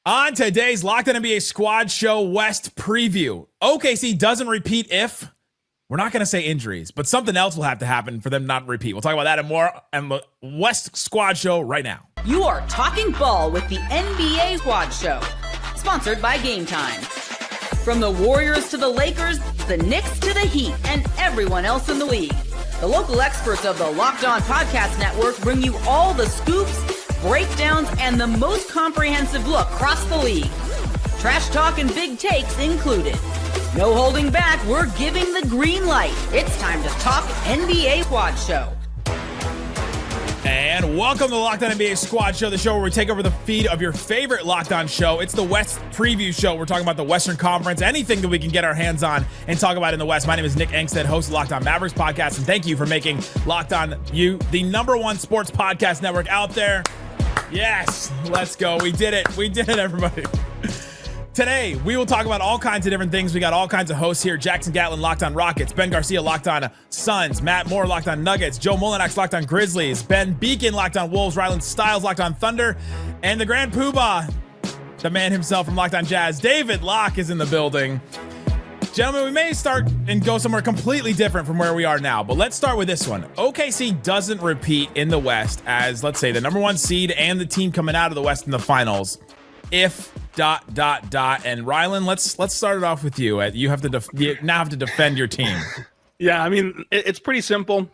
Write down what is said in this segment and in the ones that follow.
On today's Locked On NBA Squad Show West preview, OKC doesn't repeat if, we're not going to say injuries, but something else will have to happen for them not to repeat. We'll talk about that and more on the West Squad Show right now. You are talking ball with the NBA Squad Show, sponsored by Game Time. From the Warriors to the Lakers, the Knicks to the Heat, and everyone else in the league, the local experts of the Locked On Podcast Network bring you all the scoops, breakdowns, and the most comprehensive look across the league. Trash talk and big takes included. No holding back, we're giving the green light. It's time to talk NBA Squad Show. And welcome to the Locked On NBA Squad Show, the show where we take over the feed of your favorite Locked On show. It's the West Preview Show. We're talking about the Western Conference, anything that we can get our hands on and talk about in the West. My name is Nick Angstadt, host of Locked On Mavericks podcast, and thank you for making Locked On You the #1 sports podcast network out there. Yes, let's go. We did it. We did it, everybody. Today, we will talk about all kinds of different things. We got all kinds of hosts here. Jackson Gatlin, Locked On Rockets. Ben Garcia, Locked On Suns. Matt Moore, Locked On Nuggets. Joe Mullinax, Locked On Grizzlies. Ben Beecken, Locked On Wolves. Rylan Stiles, Locked On Thunder. And the Grand Poobah, the man himself from Locked On Jazz, David Locke, is in the building. Gentlemen, we may start and go somewhere completely different from where we are now, but let's start with this one. OKC doesn't repeat in the West as, let's say, the #1 seed and the team coming out of the West in the finals. If ... And Rylan, let's start it off with you. You have to you now have to defend your team. Yeah, I mean, it's pretty simple.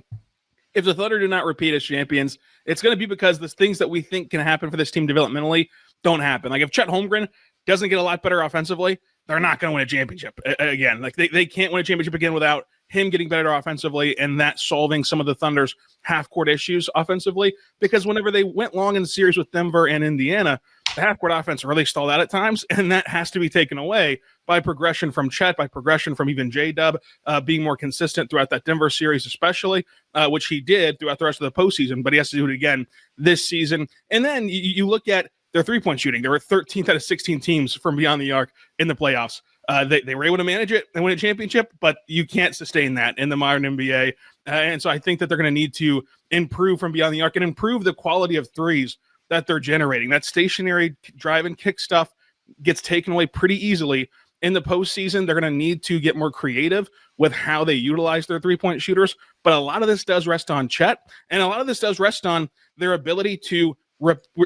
If the Thunder do not repeat as champions, it's going to be because the things that we think can happen for this team developmentally don't happen. Like if Chet Holmgren doesn't get a lot better offensively, they're not going to win a championship again. Like they can't win a championship again without him getting better offensively and that solving some of the Thunder's half-court issues offensively. Because whenever they went long in the series with Denver and Indiana, the half-court offense really stalled out at times, and that has to be taken away by progression from Chet, by progression from even J-Dub being more consistent throughout that Denver series especially, which he did throughout the rest of the postseason, but he has to do it again this season. And then you look at their three-point shooting. They were 13th out of 16 teams from beyond the arc in the playoffs. They were able to manage it and win a championship, but you can't sustain that in the modern NBA. And so I think that they're going to need to improve from beyond the arc and improve the quality of threes that they're generating. That stationary drive and kick stuff gets taken away pretty easily in the postseason. They're going to need to get more creative with how they utilize their three-point shooters. But a lot of this does rest on Chet, and a lot of this does rest on their ability to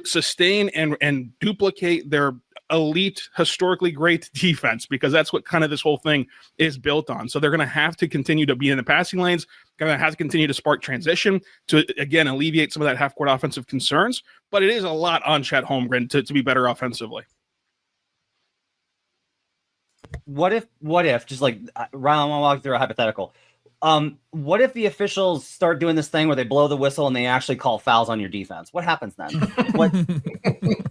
sustain and duplicate their elite, historically great defense, because that's what kind of this whole thing is built on. So they're going to have to continue to be in the passing lanes, going to have to continue to spark transition to, again, alleviate some of that half-court offensive concerns. But it is a lot on Chet Holmgren to be better offensively. What if, just like Rylan, I'll walk through a hypothetical. What if the officials start doing this thing where they blow the whistle and they actually call fouls on your defense? What happens then?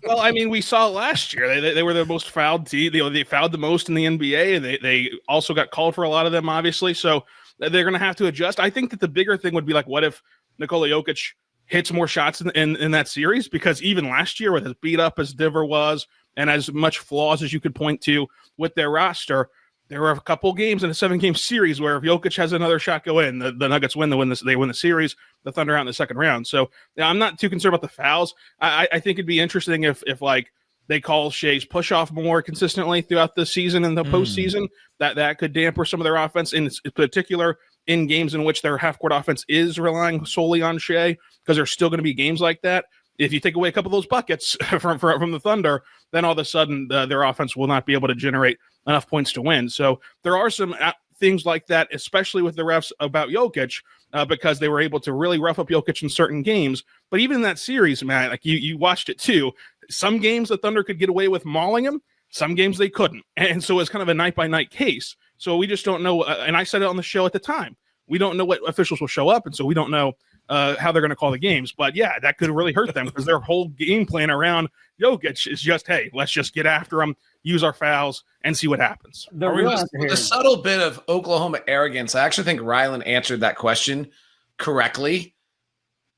Well, I mean, we saw last year they were the most fouled team. They fouled the most in the NBA, and they also got called for a lot of them, obviously. So they're going to have to adjust. I think that the bigger thing would be like, what if Nikola Jokic hits more shots in that series? Because even last year, with as beat up as Denver was and as much flaws as you could point to with their roster, there were a couple games in a 7-game series where if Jokic has another shot go in, the Nuggets win the series, the Thunder out in the second round. So yeah, I'm not too concerned about the fouls. I think it'd be interesting if like they call Shai's push off more consistently throughout the season and the postseason. That could damper some of their offense, in particular in games in which their half court offense is relying solely on Shai, because there's still going to be games like that. If you take away a couple of those buckets from the Thunder, then all of a sudden their offense will not be able to generate enough points to win. So there are some things like that, especially with the refs about Jokic, because they were able to really rough up Jokic in certain games. But even in that series, man, like you watched it too. Some games the Thunder could get away with mauling him. Some games they couldn't. And so it's kind of a night-by-night case. So we just don't know. And I said it on the show at the time. We don't know what officials will show up, and so we don't know how they're going to call the games. But yeah, that could really hurt them because their whole game plan around Jokic is just, hey, let's just get after him, use our fouls, and see what happens. The subtle bit of Oklahoma arrogance, I actually think Rylan answered that question correctly.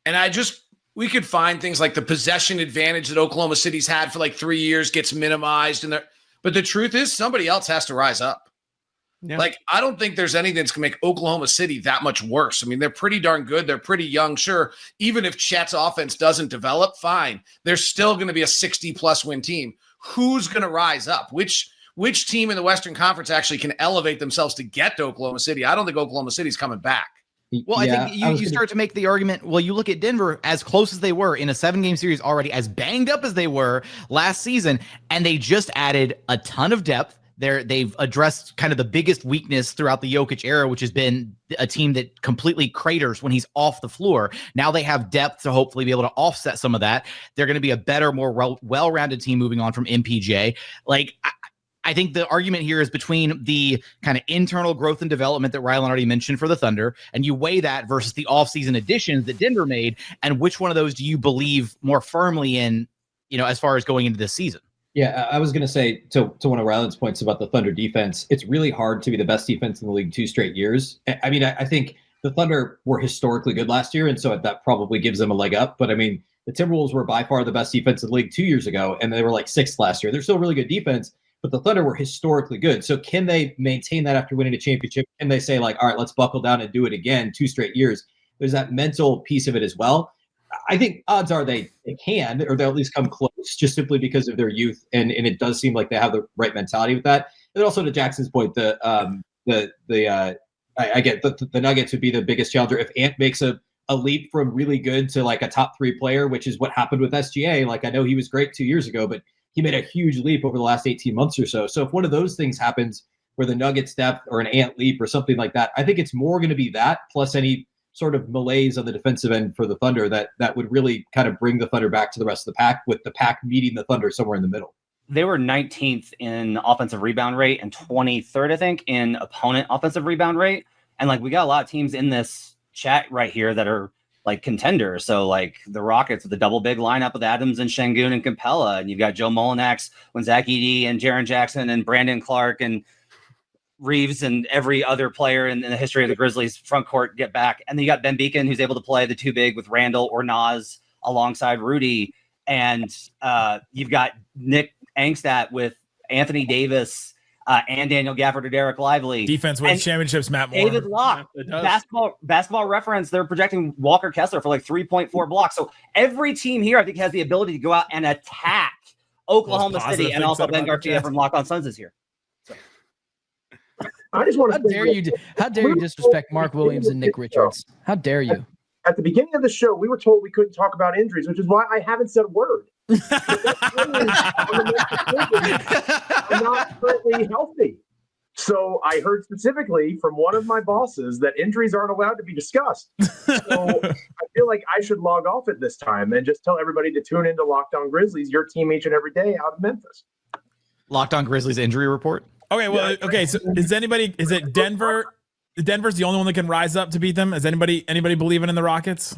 And we could find things like the possession advantage that Oklahoma City's had for like 3 years gets minimized. But the truth is somebody else has to rise up. Yeah. Like, I don't think there's anything that's going to make Oklahoma City that much worse. I mean, they're pretty darn good. They're pretty young, sure. Even if Chet's offense doesn't develop, fine. They're still going to be a 60-plus win team. who's going to rise up? Which team in the Western Conference actually can elevate themselves to get to Oklahoma City? I don't think Oklahoma City's coming back. Well, I think you start to make the argument. Well, you look at Denver, as close as they were in a 7-game series already, as banged up as they were last season, and they just added a ton of depth. They've addressed kind of the biggest weakness throughout the Jokic era, which has been a team that completely craters when he's off the floor. Now they have depth to hopefully be able to offset some of that. They're going to be a better, more well-rounded team moving on from MPJ. Like, I think the argument here is between the kind of internal growth and development that Rylan already mentioned for the Thunder, and you weigh that versus the offseason additions that Denver made, and which one of those do you believe more firmly in, as far as going into this season? Yeah, I was going to say to one of Rylan's points about the Thunder defense, it's really hard to be the best defense in the league 2 straight years. I mean, I think the Thunder were historically good last year, and so that probably gives them a leg up. But I mean, the Timberwolves were by far the best defense in the league 2 years ago, and they were like 6th last year. They're still really good defense, but the Thunder were historically good. So can they maintain that after winning a championship? Can they say, like, all right, let's buckle down and do it again 2 straight years? There's that mental piece of it as well. I think odds are they can, or they'll at least come close, just simply because of their youth, and it does seem like they have the right mentality with that. And also to Jackson's point, I get the Nuggets would be the biggest challenger if Ant makes a leap from really good to like a top 3 player, which is what happened with SGA. Like, I know he was great 2 years ago, but he made a huge leap over the last 18 months or so. So if one of those things happens where the Nuggets depth or an Ant leap or something like that, I think it's more going to be that plus any sort of malaise on the defensive end for the Thunder that would really kind of bring the Thunder back to the rest of the pack, with the pack meeting the Thunder somewhere in the middle. They were 19th in offensive rebound rate and 23rd, I think, in opponent offensive rebound rate. And like, we got a lot of teams in this chat right here that are like contenders. So like the Rockets with the double big lineup with Adams and Sengun and Capella, and you've got Joe Mullinax, Zach Edey and Jaren Jackson and Brandon Clark and Reeves and every other player in the history of the Grizzlies front court get back. And then you got Ben Beecken, who's able to play the 2 big with Randall or Nas alongside Rudy. And you've got Nick Angstadt with Anthony Davis and Daniel Gafford or Derek Lively. Defense wins championships, Matt Moore. David Locke, basketball reference, they're projecting Walker Kessler for like 3.4 blocks. So every team here, I think, has the ability to go out and attack Oklahoma City, and also Ben Garcia from Locked On Suns is here. I just want to how dare you disrespect Mark Williams and Nick Richards? How dare you? At the beginning of the show, we were told we couldn't talk about injuries, which is why I haven't said a word. I'm not currently healthy. So I heard specifically from one of my bosses that injuries aren't allowed to be discussed. So I feel like I should log off at this time and just tell everybody to tune into Locked On Grizzlies, your team each and every day out of Memphis. Locked On Grizzlies injury report. Okay, well, okay. So is it Denver? Denver's the only one that can rise up to beat them. Is anybody believing in the Rockets?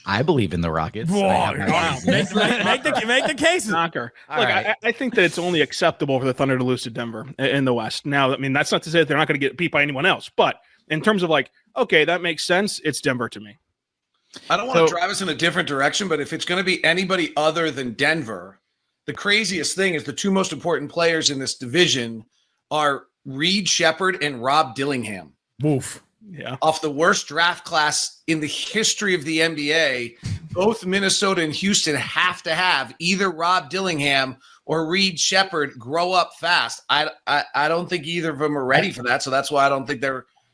I believe in the Rockets. Whoa, make the case. Knocker. Look, right. I think that it's only acceptable for the Thunder to lose to Denver in the West. Now, I mean, that's not to say that they're not going to get beat by anyone else, but in terms of like, okay, that makes sense. It's Denver to me. I don't want to drive us in a different direction, but if it's going to be anybody other than Denver, the craziest thing is the 2 most important players in this division are Reed Sheppard and Rob Dillingham. Woof. Yeah. Off the worst draft class in the history of the NBA, both Minnesota and Houston have to have either Rob Dillingham or Reed Sheppard grow up fast. I don't think either of them are ready for that, so that's why I don't think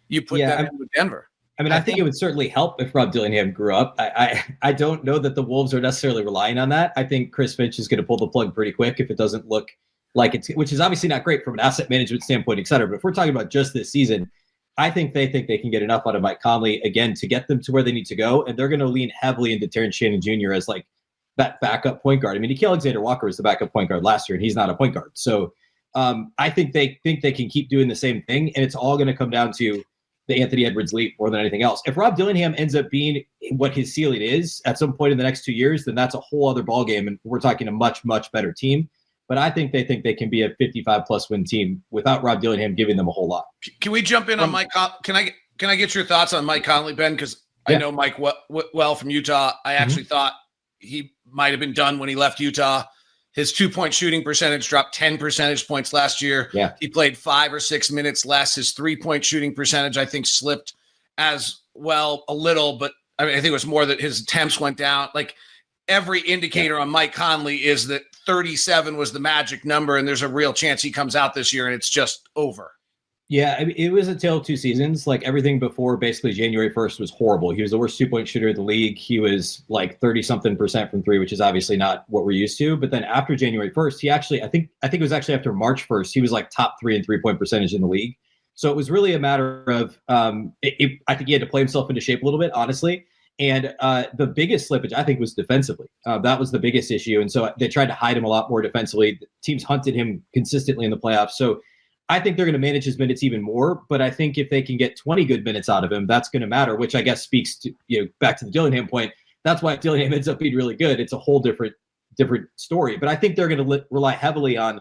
you put them in with Denver. I mean, I think it would certainly help if Rob Dillingham grew up. I don't know that the Wolves are necessarily relying on that. I think Chris Finch is going to pull the plug pretty quick if it doesn't look like it's, which is obviously not great from an asset management standpoint, et cetera. But if we're talking about just this season, I think they can get enough out of Mike Conley, again, to get them to where they need to go. And they're going to lean heavily into Terrence Shannon Jr. as like that backup point guard. I mean, Gilgeous-Alexander Walker was the backup point guard last year, and he's not a point guard. So I think they can keep doing the same thing. And it's all going to come down to the Anthony Edwards leap more than anything else. If Rob Dillingham ends up being what his ceiling is at some point in the next 2 years, then that's a whole other ballgame. And we're talking a much, much better team. But I think they can be a 55-plus win team without Rob Dillingham giving them a whole lot. Can we jump in on Mike? Can I get your thoughts on Mike Conley, Ben? Because I know Mike well from Utah. I actually thought he might have been done when he left Utah. His 2-point shooting percentage dropped 10 percentage points last year. Yeah. He played 5 or 6 minutes less. His 3-point shooting percentage, I think, slipped as well a little, but I mean, I think it was more that his attempts went down. Like, every indicator on Mike Conley is that 37 was the magic number, and there's a real chance he comes out this year and it's just over. Yeah, I mean, it was a tale of two seasons. Like everything before basically January 1st was horrible. He was the worst 2-point shooter in the league. He was like 30-something% from three, which is obviously not what we're used to. But then after January 1st, he actually, I think it was actually after March 1st, he was like top 3 in 3-point percentage in the league. So it was really a matter of, I think he had to play himself into shape a little bit, honestly. And the biggest slippage, I think, was defensively. That was the biggest issue. And so they tried to hide him a lot more defensively. Teams hunted him consistently in the playoffs. So I think they're going to manage his minutes even more. But I think if they can get 20 good minutes out of him, that's going to matter, which I guess speaks to, back to the Dillingham point. That's why if Dillingham ends up being really good, it's a whole different story. But I think they're going to rely heavily on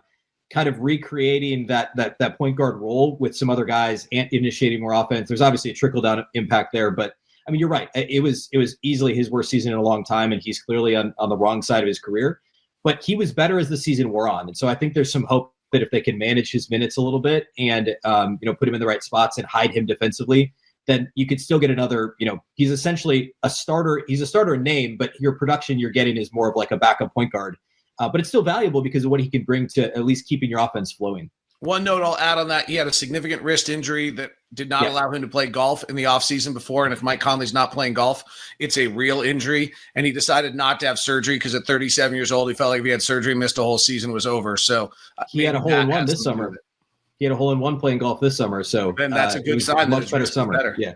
kind of recreating that point guard role with some other guys and initiating more offense. There's obviously a trickle-down impact there, but I mean, you're right. It was easily his worst season in a long time, and he's clearly on the wrong side of his career. But he was better as the season wore on, and so I think there's some hope that if they can manage his minutes a little bit and put him in the right spots and hide him defensively, then you could still get another. He's essentially a starter. He's a starter in name, but your production you're getting is more of like a backup point guard. But it's still valuable because of what he can bring to at least keeping your offense flowing. One note I'll add on that, he had a significant wrist injury that did not allow him to play golf in the offseason before. And if Mike Conley's not playing golf, it's a real injury. And he decided not to have surgery because at 37 years old, he felt like if he had surgery, missed a whole season, was over. So he had a hole-in-one this summer. He had a hole-in-one playing golf this summer. So then that's a good sign. Much better summer. Better. Yeah.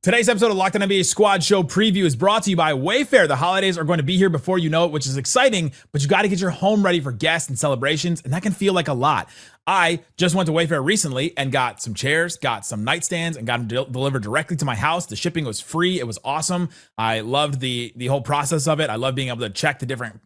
Today's episode of Locked On NBA Squad Show Preview is brought to you by Wayfair. The holidays are going to be here before you know it, which is exciting, but you got to get your home ready for guests and celebrations, and that can feel like a lot. I just went to Wayfair recently and got some chairs, got some nightstands, and got them delivered directly to my house. The shipping was free. It was awesome. I loved the whole process of it. I love being able to check the different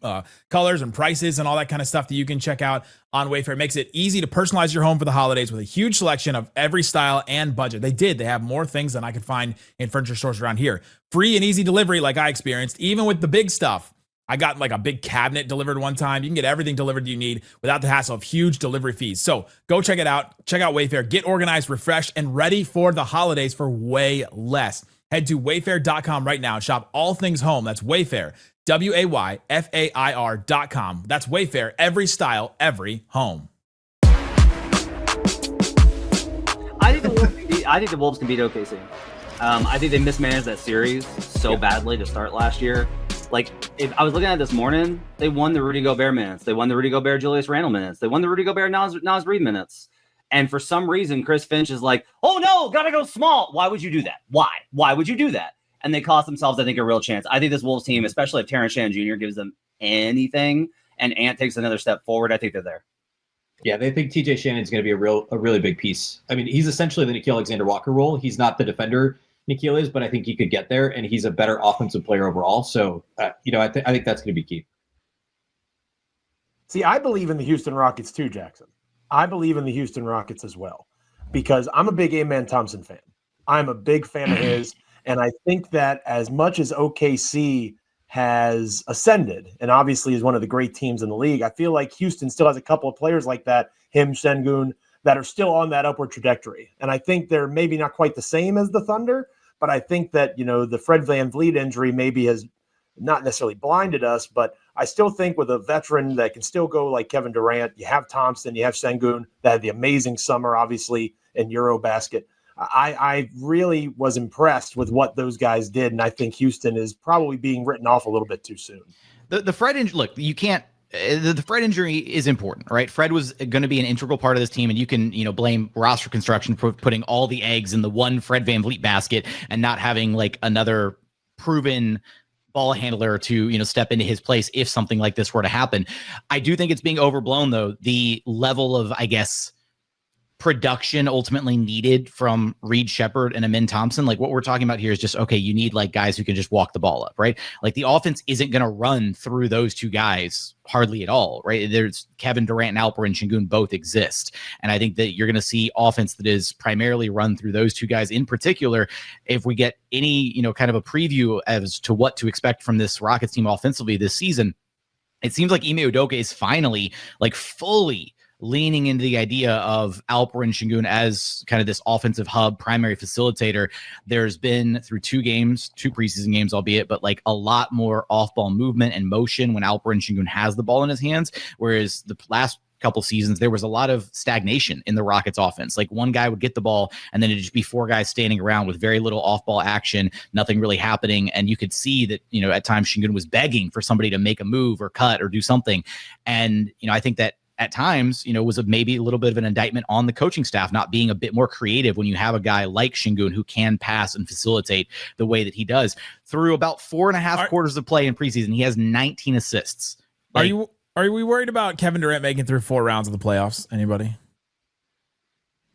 colors and prices and all that kind of stuff that you can check out on Wayfair. It makes it easy to personalize your home for the holidays with a huge selection of every style and budget. They have more things than I could find in furniture stores around here. Free and easy delivery like I experienced, even with the big stuff. I got like a big cabinet delivered one time. You can get everything delivered you need without the hassle of huge delivery fees. So go check it out. Check out Wayfair. Get organized, refreshed, and ready for the holidays for way less. Head to wayfair.com right now. Shop all things home. That's Wayfair. WAYFAIR.com. That's Wayfair. Every style, every home. I think the Wolves can beat OKC. I think they mismanaged that series so badly to start last year. Like, if I was looking at it this morning, they won the Rudy Gobert minutes. They won the Rudy Gobert Julius Randle minutes. They won the Rudy Gobert Naz Reid minutes. And for some reason, Chris Finch is like, oh no, gotta go small. Why would you do that? Why would you do that? And they cost themselves, I think, a real chance. I think this Wolves team, especially if Terrence Shannon Jr. gives them anything and Ant takes another step forward, I think they're there. Yeah, they think TJ Shannon's going to be a really big piece. I mean, he's essentially the Nickeil Alexander-Walker role. He's not the defender Nickeil is, but I think he could get there, and he's a better offensive player overall. So, I think that's going to be key. See, I believe in the Houston Rockets too, Jackson. I believe in the Houston Rockets as well, because I'm a big Amen Thompson fan. I'm a big fan of his, and I think that as much as OKC has ascended and obviously is one of the great teams in the league, I feel like Houston still has a couple of players like that, him, Sengun, that are still on that upward trajectory. And I think they're maybe not quite the same as the Thunder, but I think that, the Fred VanVleet injury maybe has not necessarily blinded us, but I still think with a veteran that can still go like Kevin Durant, you have Thompson, you have Sengun, that had the amazing summer, obviously, in Eurobasket. I really was impressed with what those guys did, and I think Houston is probably being written off a little bit too soon. The Fred injury, look, you can't. The Fred injury is important, right? Fred was going to be an integral part of this team, and you can, blame roster construction for putting all the eggs in the one Fred VanVleet basket and not having like another proven ball handler to, step into his place if something like this were to happen. I do think it's being overblown, though. The level of, I guess, production ultimately needed from Reed Sheppard and Amin Thompson. Like what we're talking about here is just, okay, you need like guys who can just walk the ball up, right? Like the offense isn't going to run through those two guys hardly at all, right? There's Kevin Durant and Alperen Sengun both exist. And I think that you're going to see offense that is primarily run through those two guys in particular. If we get any, kind of a preview as to what to expect from this Rockets team offensively this season, it seems like Ime Udoka is finally like fully leaning into the idea of Alperen Sengun as kind of this offensive hub, primary facilitator. There's been through 2 preseason games, albeit, but like a lot more off-ball movement and motion when Alperen Sengun has the ball in his hands, whereas the last couple seasons there was a lot of stagnation in the Rockets offense. Like one guy would get the ball and then it'd just be 4 guys standing around with very little off-ball action, nothing really happening. And you could see that, at times Sengun was begging for somebody to make a move or cut or do something. And, I think that at times, was maybe a little bit of an indictment on the coaching staff not being a bit more creative when you have a guy like Sengun who can pass and facilitate the way that he does. Through about 4.5 quarters of play in preseason, he has 19 assists. Are we worried about Kevin Durant making through 4 rounds of the playoffs? Anybody?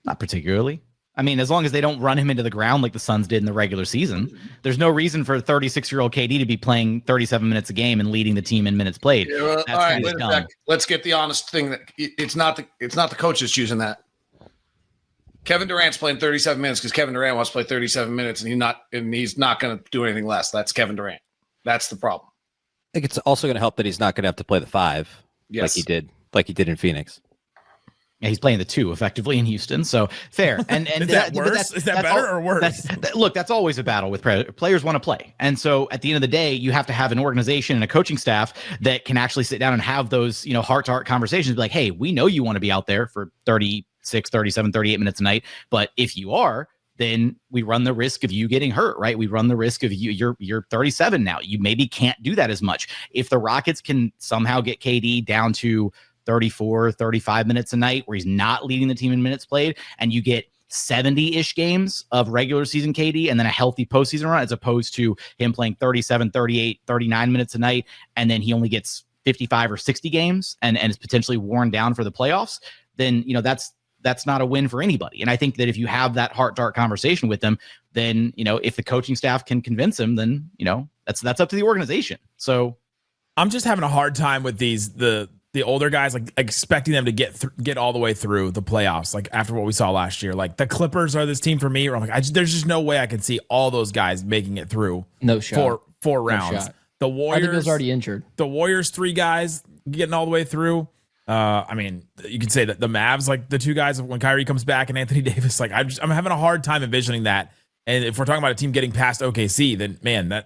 Not particularly. I mean, as long as they don't run him into the ground like the Suns did in the regular season, there's no reason for 36-year-old KD to be playing 37 minutes a game and leading the team in minutes played. Yeah, well, all right, let's get the honest thing that it's not the coaches choosing that. Kevin Durant's playing 37 minutes because Kevin Durant wants to play 37 minutes, and he's not going to do anything less. That's Kevin Durant. That's the problem. I think it's also going to help that he's not going to have to play the 5 yes. like he did in Phoenix. Yeah, he's playing the 2 effectively in Houston, so fair. And is that worse? Is that better or worse? That's always a battle with players want to play, and so at the end of the day, you have to have an organization and a coaching staff that can actually sit down and have those heart-to-heart conversations. Be like, hey, we know you want to be out there for 36, 37, 38 minutes a night, but if you are, then we run the risk of you getting hurt, right? We run the risk of you're 37 now. You maybe can't do that as much. If the Rockets can somehow get KD down to 34, 35 minutes a night where he's not leading the team in minutes played, and you get 70-ish games of regular season KD and then a healthy postseason run, as opposed to him playing 37, 38, 39 minutes a night, and then he only gets 55 or 60 games and is potentially worn down for the playoffs, then that's not a win for anybody. And I think that if you have that heart-to-heart conversation with them, then, if the coaching staff can convince him, then, that's up to the organization. So I'm just having a hard time with the older guys, like expecting them to get all the way through the playoffs, like after what we saw last year. Like the Clippers are this team for me, where I'm like, there's just no way I can see all those guys making it through. No shot. Four rounds. No shot. The Warriors was already injured. The Warriors 3 guys getting all the way through. I mean, you could say that the Mavs, like the 2 guys when Kyrie comes back and Anthony Davis, like I'm having a hard time envisioning that. And if we're talking about a team getting past OKC, then man,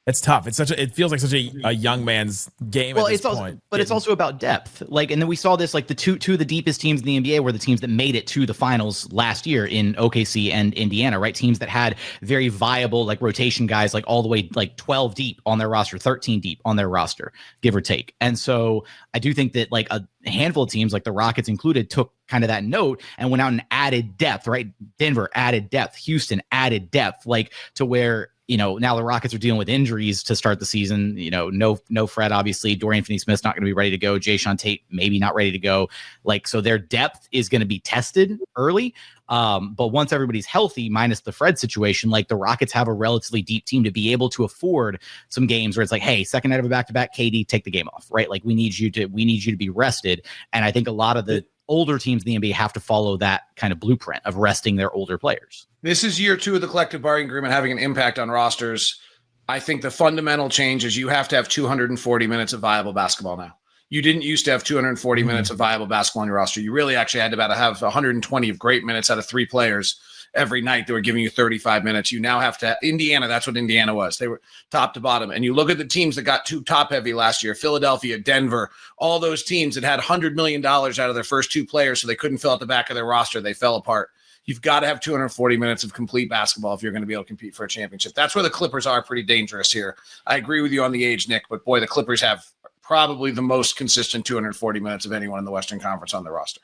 that's tough. It feels like such a young man's game at this point. But it's also about depth. Like, and then we saw this, like the two of the deepest teams in the NBA were the teams that made it to the finals last year in OKC and Indiana, right? Teams that had very viable, like rotation guys, like all the way like 12 deep on their roster, 13 deep on their roster, give or take. And so I do think that like a handful of teams, like the Rockets included, took kind of that note and went out and added depth, right? Denver added depth, Houston added depth, like to where, now the Rockets are dealing with injuries to start the season. No Fred, obviously. Dorian Finney-Smith's not going to be ready to go. Jae'Sean Tate, maybe not ready to go. Like, so their depth is going to be tested early. But once everybody's healthy, minus the Fred situation, like the Rockets have a relatively deep team to be able to afford some games where it's like, hey, second night of a back-to-back, KD, take the game off, right? Like we need you to be rested. And I think a lot of the older teams in the NBA have to follow that kind of blueprint of resting their older players. This is year 2 of the collective bargaining agreement having an impact on rosters. I think the fundamental change is you have to have 240 minutes of viable basketball now. You didn't used to have 240 minutes of viable basketball on your roster. You really actually had to have 120 of great minutes out of 3 players every night. They were giving you 35 minutes. You now have to Indiana. That's what Indiana was. They were top to bottom. And you look at the teams that got too top heavy last year, Philadelphia, Denver, all those teams that had $100 million out of their first 2 players. So they couldn't fill out the back of their roster. They fell apart. You've got to have 240 minutes of complete basketball if you're going to be able to compete for a championship. That's where the Clippers are pretty dangerous here. I agree with you on the age, Nick, but boy, the Clippers have probably the most consistent 240 minutes of anyone in the Western Conference on their roster.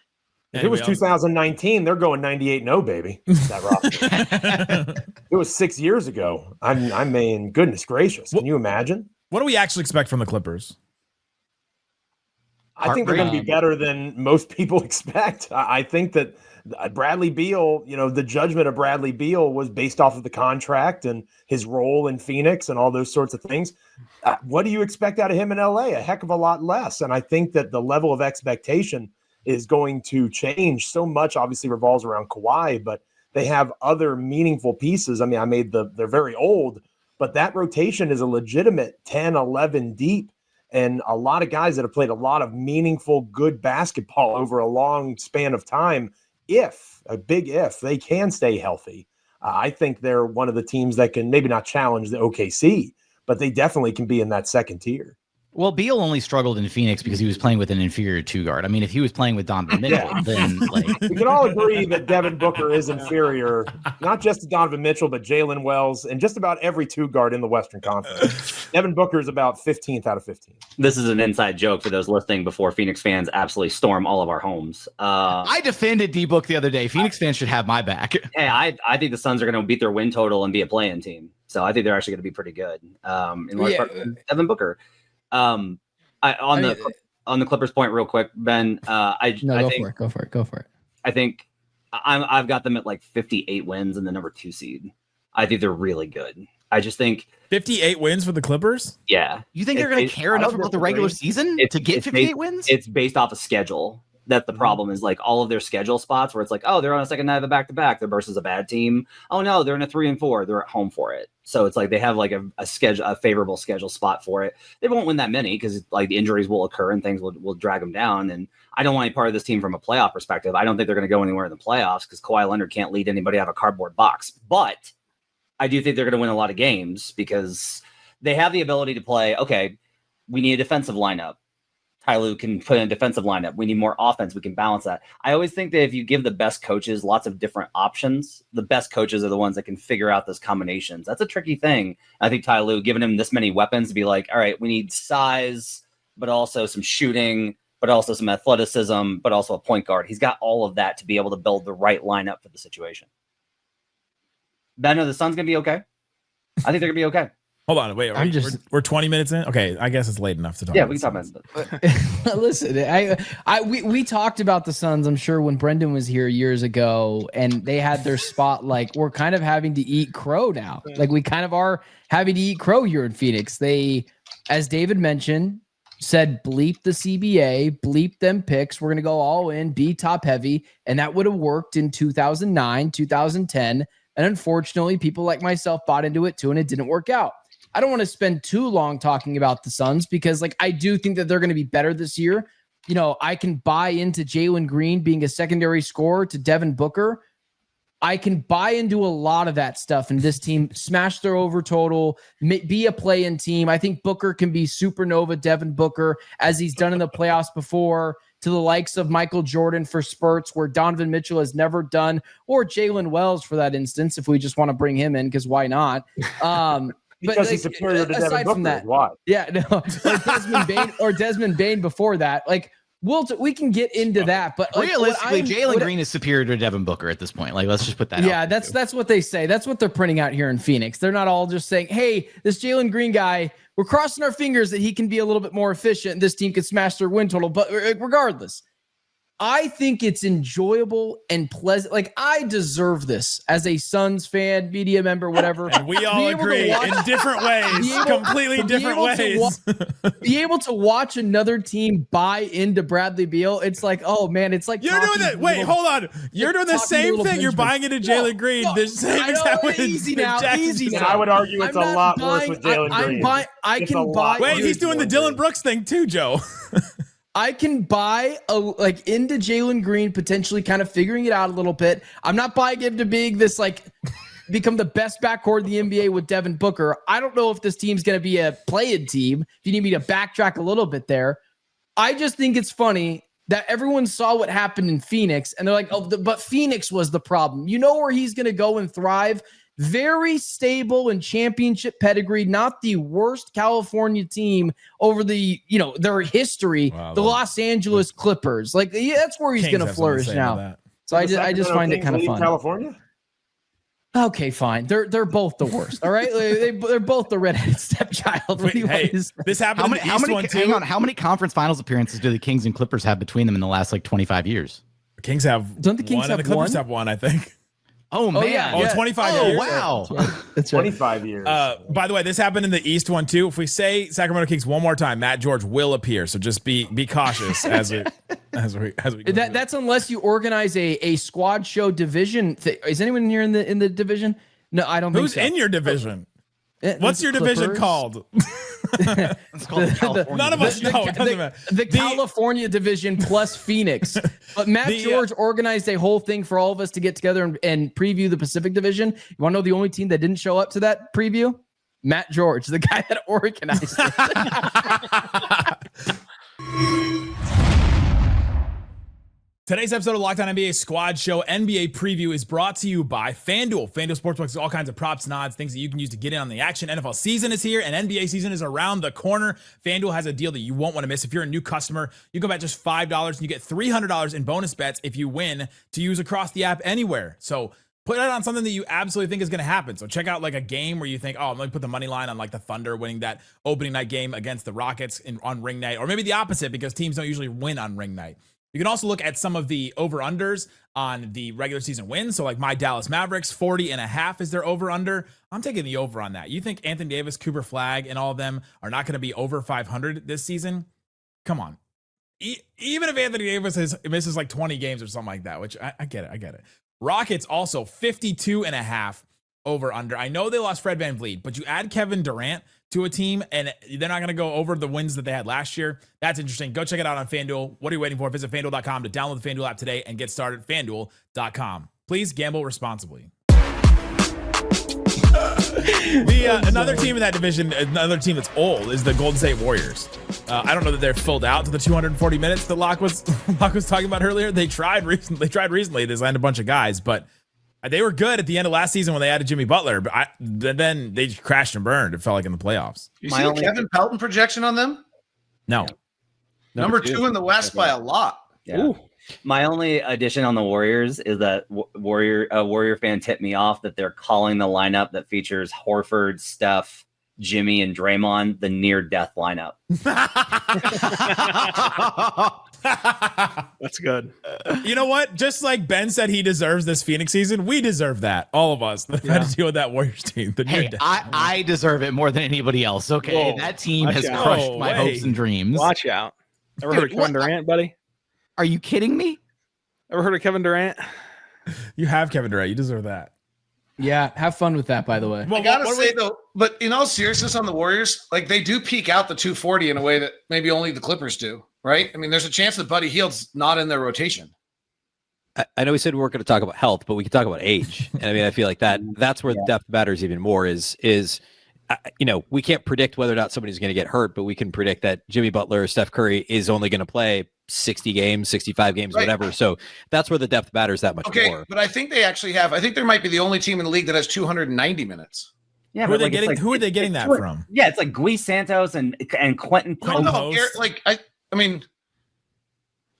If it was 2019, they're going 98-0, baby. That roster. It was 6 years ago. I mean, goodness gracious. Can you imagine? What do we actually expect from the Clippers? I think they're going to be better than most people expect. I think that Bradley Beal, the judgment of Bradley Beal was based off of the contract and his role in Phoenix and all those sorts of things. What do you expect out of him in LA? A heck of a lot less. And I think that the level of expectation is going to change. So much obviously revolves around Kawhi, but they have other meaningful pieces. I mean, they're very old, but that rotation is a legitimate 10, 11 deep. and a lot of guys that have played a lot of meaningful, good basketball over a long span of time. If they can stay healthy, I think they're one of the teams that can maybe not challenge the OKC, but they definitely can be in that second tier. Well, Beal only struggled in Phoenix because he was playing with an inferior two guard. I mean, if he was playing with Donovan Mitchell, then like we can all agree that Devin Booker is inferior, not just to Donovan Mitchell, but Jalen Wells and just about every two guard in the Western Conference. Devin Booker is about 15th out of 15. This is an inside joke for those listening before Phoenix fans absolutely storm all of our homes. I defended D-Book the other day. Phoenix fans should have my back. Hey, I think the Suns are going to beat their win total and be a play-in team. So I think they're actually going to be pretty good. In large part, Devin Booker. On the Clippers point real quick, Ben, Go for it. I think I've got them at like 58 wins and the number 2 seed. I think they're really good. I just think 58 wins for the Clippers. Yeah. You think they're going to care enough about the regular season to get 58 wins? It's based off a schedule. That the problem is like all of their schedule spots where it's like, oh, they're on a second night of the back-to-back. They're versus a bad team. Oh no, they're in a 3-4. They're at home for it. So it's like they have like a favorable schedule spot for it. They won't win that many because like the injuries will occur and things will drag them down. And I don't want any part of this team from a playoff perspective. I don't think they're going to go anywhere in the playoffs because Kawhi Leonard can't lead anybody out of a cardboard box. But I do think they're going to win a lot of games because they have the ability to play. Okay, we need a defensive lineup. Ty Lue can put in a defensive lineup. We need more offense. We can balance that. I always think that if you give the best coaches lots of different options, the best coaches are the ones that can figure out those combinations. That's a tricky thing. I think Ty Lue, giving him this many weapons to be like, all right, we need size, but also some shooting, but also some athleticism, but also a point guard. He's got all of that to be able to build the right lineup for the situation. Ben, are the Suns going to be okay? I think they're going to be okay. Hold on, wait. We're 20 minutes in. Okay, I guess it's late enough to talk. Yeah, we can talk about it. Listen, we talked about the Suns, I'm sure, when Brendan was here years ago, and they had their spot. Like, we're kind of having to eat crow now. Like, we kind of are having to eat crow here in Phoenix. They, as David mentioned, said bleep the CBA, bleep them picks. We're going to go all in, be top heavy, and that would have worked in 2009, 2010. And unfortunately, people like myself bought into it too, and it didn't work out. I don't want to spend too long talking about the Suns because, like, I do think that they're going to be better this year. You know, I can buy into Jalen Green being a secondary scorer to Devin Booker. I can buy into a lot of that stuff, and this team smash their over total, be a play-in team. I think Booker can be supernova Devin Booker, as he's done in the playoffs before, to the likes of Michael Jordan for spurts where Donovan Mitchell has never done, or Jalen Wells for that instance, if we just want to bring him in, because why not? Because he's superior to Devin Booker. That, why? Yeah, no, like Desmond Bane before that. Like, we can get into that, but like, realistically, Jalen Green is superior to Devin Booker at this point. Like, let's just put that. Yeah, that's what they say. That's what they're printing out here in Phoenix. They're not all just saying, "Hey, this Jalen Green guy, we're crossing our fingers that he can be a little bit more efficient, and this team can smash their win total." But regardless, I think it's enjoyable and pleasant. Like, I deserve this as a Suns fan, media member, whatever. And we all agree in different ways, completely different ways. Be able to watch another team buy into Bradley Beal. It's like, oh man, it's like you're doing that. Wait, hold on. You're doing the same thing. You're buying into Jalen Green. The same exact way. Easy now. I would argue it's a lot worse with Jalen Green. I can buy. Wait, he's doing the Dylan Brooks thing too, Joe. I can buy into Jalen Green, potentially kind of figuring it out a little bit. I'm not buying him to being this, like, become the best backcourt in the NBA with Devin Booker. I don't know if this team's going to be a play-in team. If you need me to backtrack a little bit there, I just think it's funny that everyone saw what happened in Phoenix, and they're like, oh, but Phoenix was the problem. You know where he's going to go and thrive? Very stable and championship pedigree, not the worst California team over the, their history, the Los Angeles Clippers. Like, that's where he's going to flourish now. So I just find it kind of fun. California? Okay, fine. They're both the worst. All right, they're both the redheaded stepchild. This happened in the East one too. Hang on, how many conference finals appearances do the Kings and Clippers have between them in the last 25 years? The Kings have Don't the Kings one, have and the Clippers one? have one, I think. Oh man! Yeah. 25 years. Wow! That's right. 25 years. By the way, this happened in the East one too. If we say Sacramento Kings one more time, Matt George will appear. So just be cautious as we go. That's unless you organize a squad show division. Is anyone here in the division? No, I don't. Who's think so. in your division? What's your division called? It's called California. None of us know. It doesn't matter. The California division plus Phoenix. But Matt George organized a whole thing for all of us to get together and preview the Pacific Division. You want to know the only team that didn't show up to that preview? Matt George, the guy that organized it. Today's episode of Locked On NBA Squad Show NBA Preview is brought to you by FanDuel. FanDuel Sportsbook has all kinds of props and odds, things that you can use to get in on the action. NFL season is here and NBA season is around the corner. FanDuel has a deal that you won't want to miss. If you're a new customer, you can bet just $5 and you get $300 in bonus bets if you win to use across the app anywhere. So put it on something that you absolutely think is going to happen. So check out like a game where you think, oh, I'm going to put the money line on like the Thunder winning that opening night game against the Rockets on ring night, or maybe the opposite because teams don't usually win on ring night. You can also look at some of the over-unders on the regular season wins. So like my Dallas Mavericks, 40.5 is their over-under. I'm taking the over on that. You think Anthony Davis, Cooper Flagg, and all of them are not going to be over 500 this season? Come on. Even if Anthony Davis misses like 20 games or something like that, which I get it. Rockets also 52.5 over-under. I know they lost Fred VanVleet, but you add Kevin Durant to a team and they're not going to go over the wins that they had last year. That's interesting. Go check it out on FanDuel. What are you waiting for? Visit FanDuel.com to download the FanDuel app today and get started. FanDuel.com. Please gamble responsibly. Another team in that division, another team that's old, is the Golden State Warriors. I don't know that they're filled out to the 240 minutes that Locke was talking about earlier. They tried recently. They signed a bunch of guys, but they were good at the end of last season when they added Jimmy Butler, but then they just crashed and burned. It felt like in the playoffs. You see the Kevin Pelton projection on them? No. Number two in the West by a lot. Yeah. My only addition on the Warriors is that Warrior fan tipped me off that they're calling the lineup that features Horford, Steph, Jimmy, and Draymond the near-death lineup. That's good. You know what? Just like Ben said he deserves this Phoenix season, we deserve that. All of us that had to deal with that Warriors team. Hey, I deserve it more than anybody else. Okay, that team has crushed my hopes and dreams. Watch out. Ever heard of Kevin Durant, buddy? Are you kidding me? Ever heard of Kevin Durant? You have Kevin Durant. You deserve that. Yeah, have fun with that, by the way. Well, I gotta say though, but in all seriousness on the Warriors, like they do peak out the 240 in a way that maybe only the Clippers do, right? I mean, there's a chance that Buddy Hield's not in their rotation. I know we said we weren't going to talk about health, but we can talk about age. And I mean, I feel like that's where the depth matters even more is we can't predict whether or not somebody's going to get hurt, but we can predict that Jimmy Butler or Steph Curry is only going to play 60 games, 65 games, right, whatever. So that's where the depth matters that much more. But I think they actually have, I think there might be the only team in the league that has 290 minutes. Yeah, who are they getting that from? Yeah, it's like Gui Santos and Quentin. No,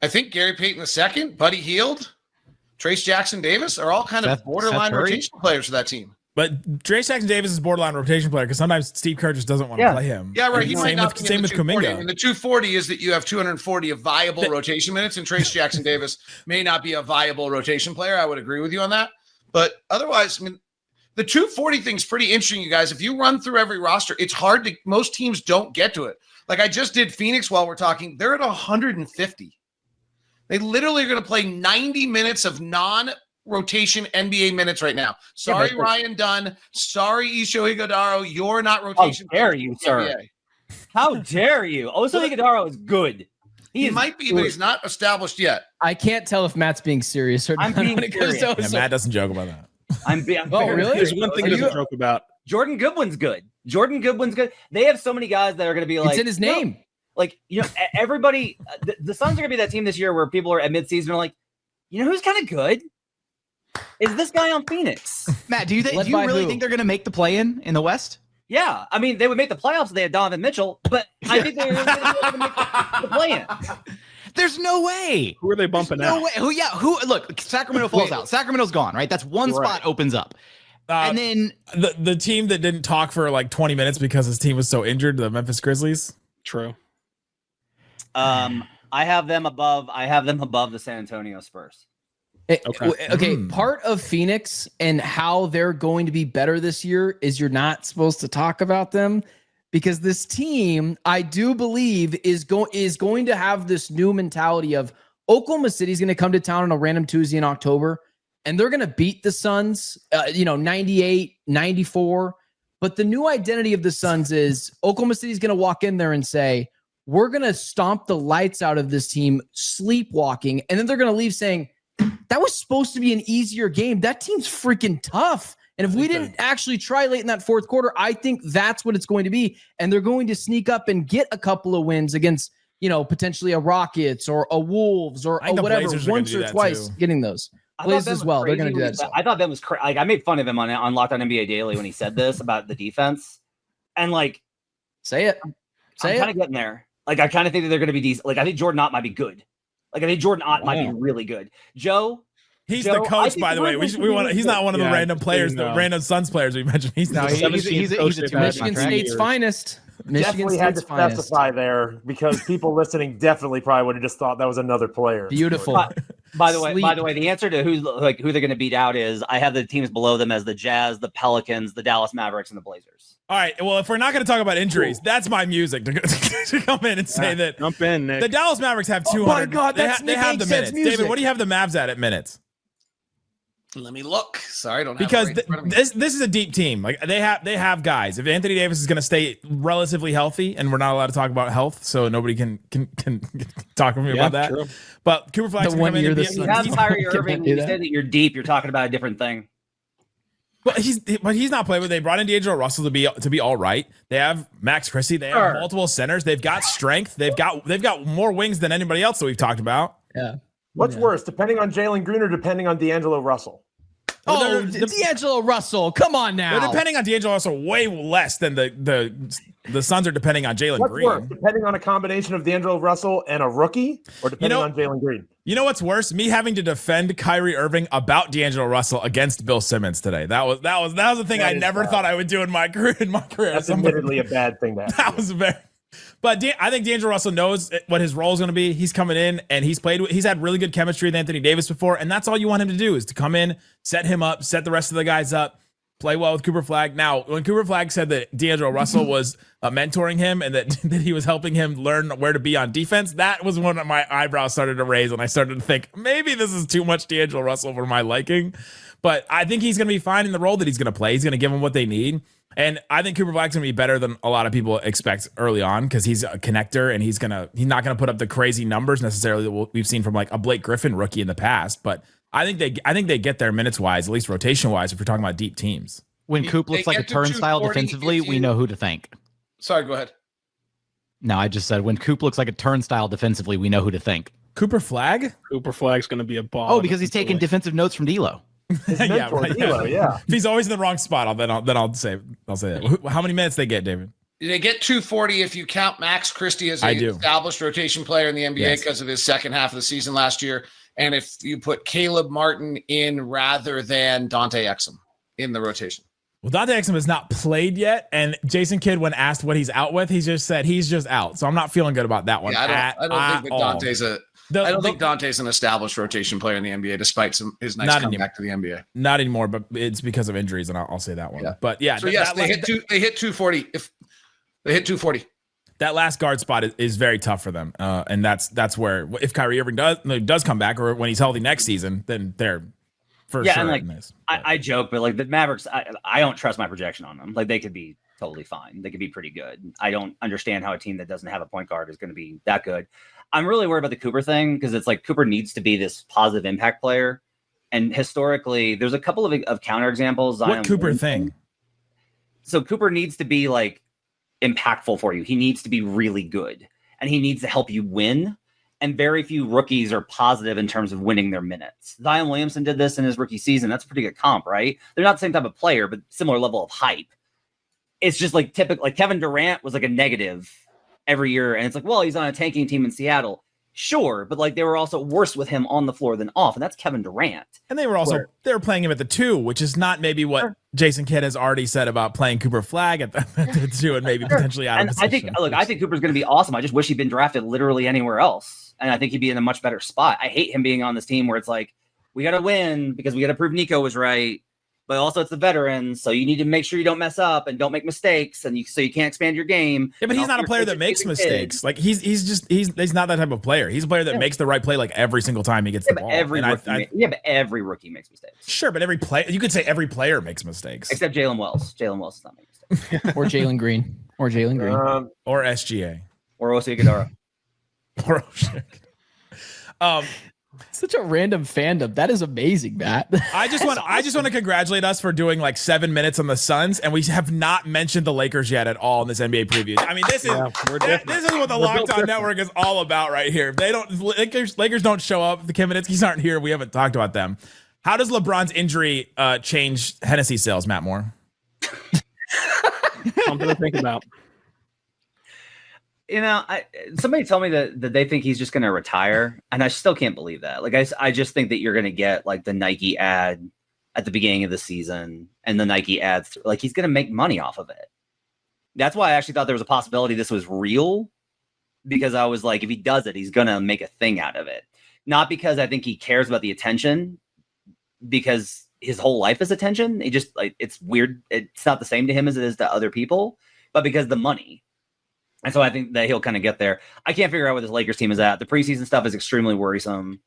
I think Gary Payton II, Buddy Hield, Trace Jackson Davis are all kind of borderline rotation players for that team. But Trace Jackson Davis is borderline rotation player because sometimes Steve Kerr just doesn't want to play him. Yeah, right. Same with Kuminga. And the 240 is that you have 240 of viable rotation minutes, and Trace Jackson Davis may not be a viable rotation player. I would agree with you on that. But otherwise, I mean, the 240 thing's pretty interesting, you guys. If you run through every roster, it's hard to, most teams don't get to it. Like I just did Phoenix while we're talking. They're at 150. They literally are going to play 90 minutes of non-rotation NBA minutes right now. Sorry, Ryan Dunn. Sorry, Isho Higuodaro. You're not rotation. How dare you, sir? How dare you? Oso Higuodaro is good. He might be, but he's not established yet. I can't tell if Matt's being serious or not. I'm being serious. Yeah, Matt doesn't joke about that. I'm really? There's one thing he doesn't joke about. Jordan Goodwin's good. They have so many guys that are going to be like, it's in his name. Everybody, the Suns are going to be that team this year where people are at midseason are like, you know who's kind of good? Is this guy on Phoenix? Matt, do you really think they're going to make the play-in the West? Yeah, I mean, they would make the playoffs if they had Donovan Mitchell, but I think they're going to make the play-in. There's no way. Who are they bumping out? No way. Who? Look, Sacramento falls out. Sacramento's gone, right? That's one spot opens up. And then the team that didn't talk for like 20 minutes because his team was so injured, the Memphis Grizzlies. True. I have them above the San Antonio Spurs. Okay. Part of Phoenix and how they're going to be better this year is you're not supposed to talk about them because this team, I do believe, is going to have this new mentality of Oklahoma City's going to come to town on a random Tuesday in October, and they're going to beat the Suns, 98, 94. But the new identity of the Suns is Oklahoma City's going to walk in there and say, we're going to stomp the lights out of this team sleepwalking. And then they're going to leave saying, that was supposed to be an easier game. That team's freaking tough. And if we didn't actually try late in that fourth quarter, I think that's what it's going to be. And they're going to sneak up and get a couple of wins against, potentially a Rockets or a Wolves or whatever, once or twice getting those. Blazers as well. They're going to do that. I thought Ben was crazy. Like, I made fun of him on Locked On NBA Daily when he said this about the defense. And say it. I'm kind of getting there. Like, I kind of think that they're going to be decent. Like, I think Jordan Ott might be good. Like, I think Jordan Ott might be really good. Joe. He's the coach, by the way. He's not one of the random players, the random Suns players we mentioned. He's Michigan State's finest. Definitely had to specify there because people listening definitely probably would have just thought that was another player. Beautiful. By the way, the answer to who they're going to beat out is I have the teams below them as the Jazz, the Pelicans, the Dallas Mavericks, and the Blazers. All right. Well, if we're not going to talk about injuries, that's my music to come in and say that. Jump in, Nick. The Dallas Mavericks have 200. Oh my God, they have the minutes. Music. David, what do you have the Mavs at minutes? Let me look. Sorry, I don't have because it right this is a deep team. Like they have guys. If Anthony Davis is going to stay relatively healthy, and we're not allowed to talk about health, so nobody can talk to me about that. True. But Cooper Flax the 1 year you have Kyrie Irving. You say that you're deep. You're talking about a different thing. But he's not playing with. They brought in D'Angelo Russell to be all right. They have Max Christie. They have multiple centers. They've got strength. They've got more wings than anybody else that we've talked about. Yeah. What's worse, depending on Jalen Green or depending on D'Angelo Russell? Oh, D'Angelo Russell. Come on now. They're depending on D'Angelo Russell way less than the Suns are depending on Jalen Green. What's worse, depending on a combination of D'Angelo Russell and a rookie, or depending on Jalen Green? You know what's worse? Me having to defend Kyrie Irving about D'Angelo Russell against Bill Simmons today. That was the thing I never thought I would do in my career. That's admittedly a bad thing to have. That was very. But I think D'Angelo Russell knows what his role is going to be. He's coming in and he's had really good chemistry with Anthony Davis before, and that's all you want him to do is to come in, set him up, set the rest of the guys up, play well with Cooper Flag. Now, when Cooper Flag said that D'Angelo Russell was mentoring him and that he was helping him learn where to be on defense, that was when my eyebrows started to raise and I started to think maybe this is too much D'Angelo Russell for my liking. But I think he's going to be fine in the role that he's going to play. He's going to give them what they need. And I think Cooper Flagg's going to be better than a lot of people expect early on because he's a connector and he's not going to put up the crazy numbers necessarily that we've seen from like a Blake Griffin rookie in the past. But I think they get there minutes wise, at least rotation wise, if we're talking about deep teams. When Coop looks like a turnstile defensively, we know who to thank. Sorry, go ahead. No, I just said when Coop looks like a turnstile defensively, we know who to thank. Cooper Flag? Cooper Flag's going to be a ball. Oh, because he's taking defensive notes from D'Lo. Yeah, right, yeah. If he's always in the wrong spot, then I'll say that. How many minutes they get, David? They get 240 if you count Max Christie as an established rotation player in the NBA because of his second half of the season last year, and if you put Caleb Martin in rather than Dante Exum in the rotation. Well, Dante Exum has not played yet, and Jason Kidd, when asked what he's out with, he just said he's just out. So I'm not feeling good about that one. Yeah, I don't think that Dante's I don't think Dante's an established rotation player in the NBA, despite his nice comeback to the NBA. Not anymore, but it's because of injuries, and I'll say that one. Yeah. But yeah, so yes, they hit 240. If they hit 240, that last guard spot is very tough for them, and that's where if Kyrie Irving does come back, or when he's healthy next season, then they're for sure. And I joke, but like the Mavericks, I don't trust my projection on them. Like they could be totally fine. They could be pretty good. I don't understand how a team that doesn't have a point guard is going to be that good. I'm really worried about the Cooper thing because it's like Cooper needs to be this positive impact player. And historically, there's a couple of counterexamples. What Cooper thing? So Cooper needs to be like impactful for you. He needs to be really good and he needs to help you win. And very few rookies are positive in terms of winning their minutes. Zion Williamson did this in his rookie season. That's a pretty good comp, right? They're not the same type of player, but similar level of hype. It's just like typical, like Kevin Durant was like a negative every year. And it's like, well, he's on a tanking team in Seattle. Sure. But like they were also worse with him on the floor than off. And that's Kevin Durant. And they were playing him at the 2, which is not maybe what Jason Kidd has already said about playing Cooper Flag at the 2 and maybe potentially out of position. I think Cooper's going to be awesome. I just wish he'd been drafted literally anywhere else. And I think he'd be in a much better spot. I hate him being on this team where it's like, we got to win because we got to prove Nico was right. but also it's the veterans, so you need to make sure you don't mess up and don't make mistakes, and so you can't expand your game. Yeah, but he's not a player that makes mistakes. Like he's not that type of player. He's a player that makes the right play like every single time he gets the ball. But every rookie makes mistakes. Sure, but every player makes mistakes. Except Jalen Wells. Jalen Wells does not make mistakes. Or Jalen Green. Or SGA. Or Osi Iguodala. Or Oshie. Such a random fandom. That is amazing, Matt. I just want to congratulate us for doing like 7 minutes on the Suns, and we have not mentioned the Lakers yet at all in this NBA preview. I mean, this is what the Locked On Network is all about right here. If they don't, Lakers don't show up. The Kamenitskis aren't here. We haven't talked about them. How does LeBron's injury change Hennessy sales, Matt Moore? Something to think about. You know, somebody told me that they think he's just going to retire, and I still can't believe that. Like, I just think that you're going to get like the Nike ad at the beginning of the season, and the Nike ads, like he's going to make money off of it. That's why I actually thought there was a possibility this was real, because I was like, if he does it, he's going to make a thing out of it. Not because I think he cares about the attention, because his whole life is attention. He just like, it's weird. It's not the same to him as it is to other people, but because the money. And so I think that he'll kind of get there. I can't figure out where this Lakers team is at. The preseason stuff is extremely worrisome.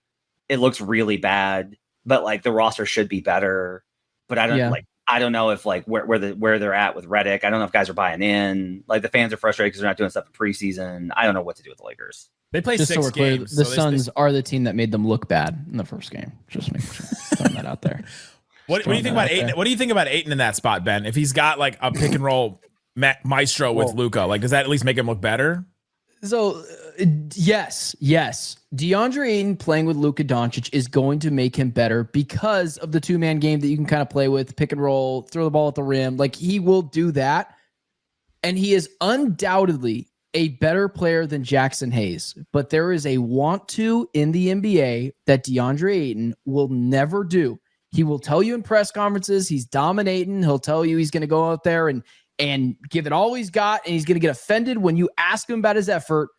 It looks really bad, but like the roster should be better. But I don't know if like where they're at with Redick. I don't know if guys are buying in. Like the fans are frustrated because they're not doing stuff in preseason. I don't know what to do with the Lakers. They play 6 games. The Suns are the team that made them look bad in the first game. Just make sure throwing that out there. What do you think about Ayton? What do you think about Ayton in that spot, Ben? If he's got like a pick and roll maestro with Luka, like does that at least make him look better? So yes. DeAndre Ayton playing with Luka Doncic is going to make him better because of the 2-man game that you can kind of play with, pick and roll, throw the ball at the rim. Like he will do that. And he is undoubtedly a better player than Jackson Hayes. But there is a want to in the NBA that DeAndre Ayton will never do. He will tell you in press conferences, he's dominating. He'll tell you he's going to go out there and give it all he's got, and he's going to get offended when you ask him about his effort.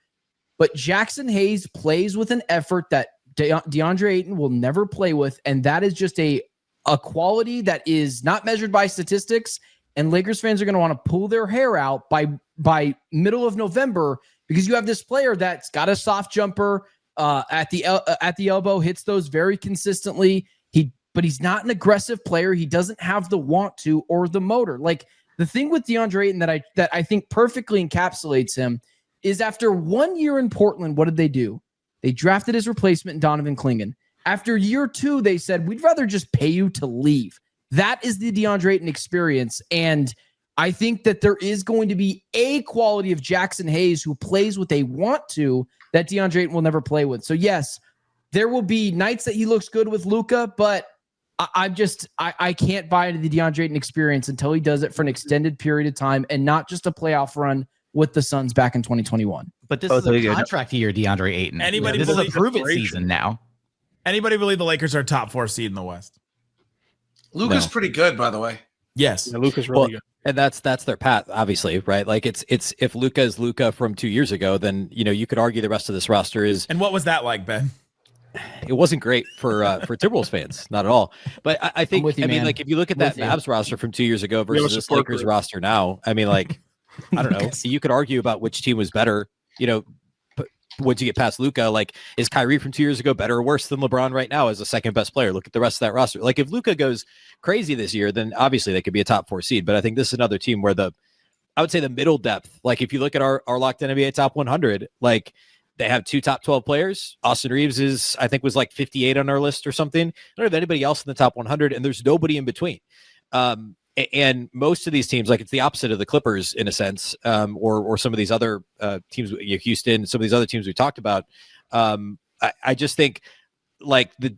But Jackson Hayes plays with an effort that DeAndre Ayton will never play with, and that is just a quality that is not measured by statistics, and Lakers fans are going to want to pull their hair out by middle of November because you have this player that's got a soft jumper at the elbow, hits those very consistently. But he's not an aggressive player. He doesn't have the want to or the motor. Like, the thing with DeAndre Ayton that I think perfectly encapsulates him is after 1 year in Portland, what did they do? They drafted his replacement, Donovan Clingan. After year 2, they said, we'd rather just pay you to leave. That is the DeAndre Ayton experience. And I think that there is going to be a quality of Jackson Hayes who plays with a want to that DeAndre Ayton will never play with. So yes, there will be nights that he looks good with Luka, but I can't buy into the DeAndre Ayton experience until he does it for an extended period of time and not just a playoff run with the Suns back in 2021. But this is a contract year, DeAndre Ayton. This is a prove-it season now. Anybody believe the Lakers are top 4 seed in the West? Luka's pretty good, by the way. Yes, yeah, Luka's really good. And that's their path, obviously, right? Like it's if Luka is Luka from 2 years ago, then you could argue the rest of this roster is. And what was that like, Ben? It wasn't great for Timberwolves fans, not at all. But I think, like if you look at that Mavs roster from 2 years ago versus this Lakers roster now, I mean, like, I don't know. You could argue about which team was better. But once you get past Luka, like, is Kyrie from 2 years ago better or worse than LeBron right now as the second best player? Look at the rest of that roster. Like, if Luka goes crazy this year, then obviously they could be a top 4 seed. But I think this is another team where I would say the middle depth, like if you look at our locked NBA top 100, like. They have 2 top 12 players. Austin Reeves was like 58 on our list or something. I don't have anybody else in the top 100, and there's nobody in between. And most of these teams, like it's the opposite of the Clippers in a sense, or some of these other teams, Houston, some of these other teams we talked about. I just think like the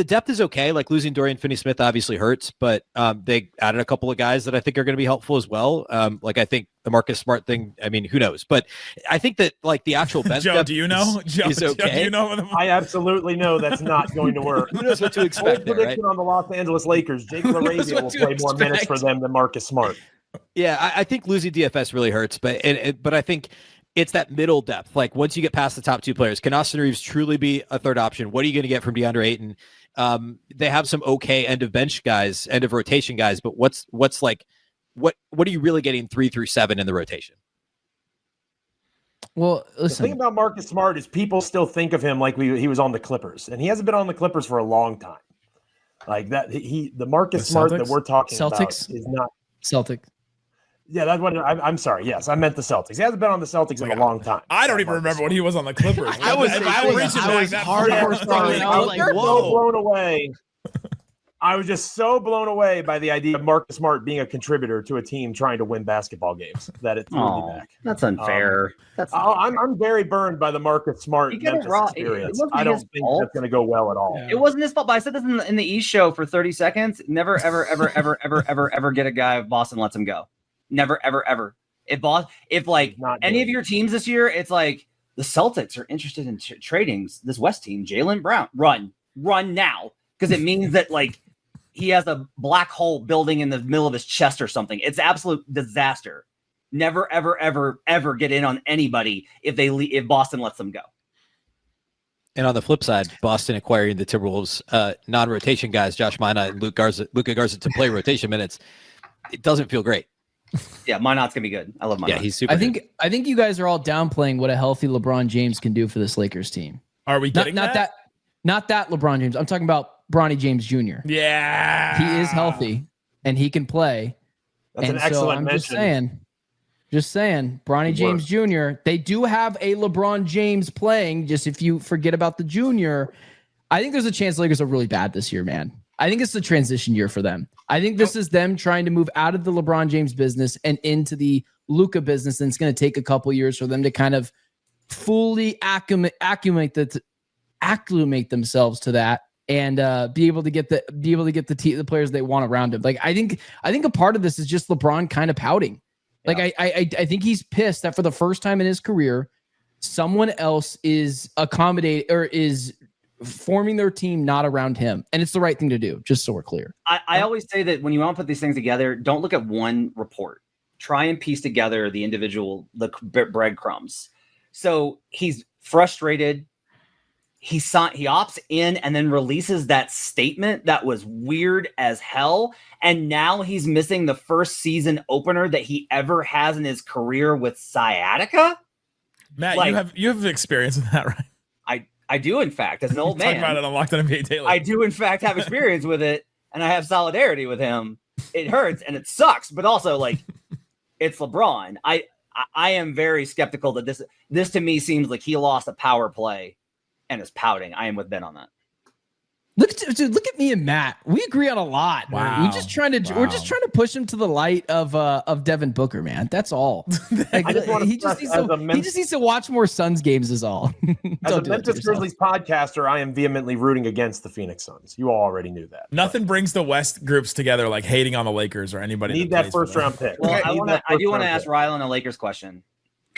depth is okay. Like losing Dorian Finney-Smith obviously hurts, but they added a couple of guys that I think are going to be helpful as well. Like I think the Marcus Smart thing, I mean, who knows? But I think that like the actual bench Joe, do you know? Is okay. Joe, do you know? I absolutely know that's not going to work. Who knows what to expect? Prediction on the Los Angeles Lakers: Jake LaRavia will play more minutes for them than Marcus Smart. Yeah, I think losing DFS really hurts, but I think. It's that middle depth. Like once you get past the top 2 players, can Austin Reeves truly be a third option? What are you going to get from DeAndre Ayton? They have some okay end of bench guys, end of rotation guys, but what are you really getting 3 through 7 in the rotation? Well, listen. The thing about Marcus Smart is people still think of him like he was on the Clippers, and he hasn't been on the Clippers for a long time. Like that, the Marcus Smart that we're talking about is not Celtics. Yeah, that's what I'm sorry. Yes, I meant the Celtics. He hasn't been on the Celtics in a long time. I don't even remember when he was on the Clippers. I was hardcore starting. I was like, whoa, so blown away. I was just so blown away by the idea of Marcus Smart being a contributor to a team trying to win basketball games that it threw me back. That's unfair. I'm very burned by the Marcus Smart Memphis experience. I don't think that's going to go well at all. Yeah. It wasn't his fault, but I said this in the East show for 30 seconds. Never, ever, ever, ever, ever, ever, ever get a guy if Boston lets him go. Never, ever, ever. If any of your teams this year, it's like the Celtics are interested in trading this West team, Jaylen Brown, run now, because it means that like he has a black hole building in the middle of his chest or something. It's absolute disaster. Never, ever, ever, ever get in on anybody if Boston lets them go. And on the flip side, Boston acquiring the Timberwolves non-rotation guys, Josh Minott and Luka Garza to play rotation minutes. It doesn't feel great. Yeah, Minott's gonna be good. I love Minott. Yeah, he's super. I think you guys are all downplaying what a healthy LeBron James can do for this Lakers team. Are we getting not that LeBron James? I'm talking about Bronny James Jr. Yeah, he is healthy and he can play. That's an excellent mention. Just saying, Bronny James Jr. They do have a LeBron James playing. Just if you forget about the junior, I think there's a chance the Lakers are really bad this year, man. I think it's a transition year for them. I think this is them trying to move out of the LeBron James business and into the Luka business, and it's going to take a couple years for them to kind of fully acclimate themselves to that and be able to get the players they want around him. Like I think a part of this is just LeBron kind of pouting. Like I think he's pissed that for the first time in his career, someone else is forming their team not around him, and it's the right thing to do. Just so we're clear. I always say that when you want to put these things together, don't look at one report. Try and piece together the breadcrumbs. So he's frustrated. He opts in and then releases that statement that was weird as hell. And now he's missing the first season opener that he ever has in his career with sciatica. Matt, you have experience with that, right? I do, in fact, as an old man. Talk about it on Locked On NBA Daily. I do, in fact, have experience with it, and I have solidarity with him. It hurts and it sucks, but also like it's LeBron. I am very skeptical that this to me seems like he lost a power play and is pouting. I am with Ben on that. Look at me and Matt. We agree on a lot. Wow. We're just trying to push him to the light of Devin Booker, man. That's all. Like, he just needs to watch more Suns games is all. As a Memphis Grizzlies podcaster, I am vehemently rooting against the Phoenix Suns. You all already knew that. Nothing brings the West groups together like hating on the Lakers or anybody. Need that first round pick. Well, I do want to ask Rylan a Lakers question.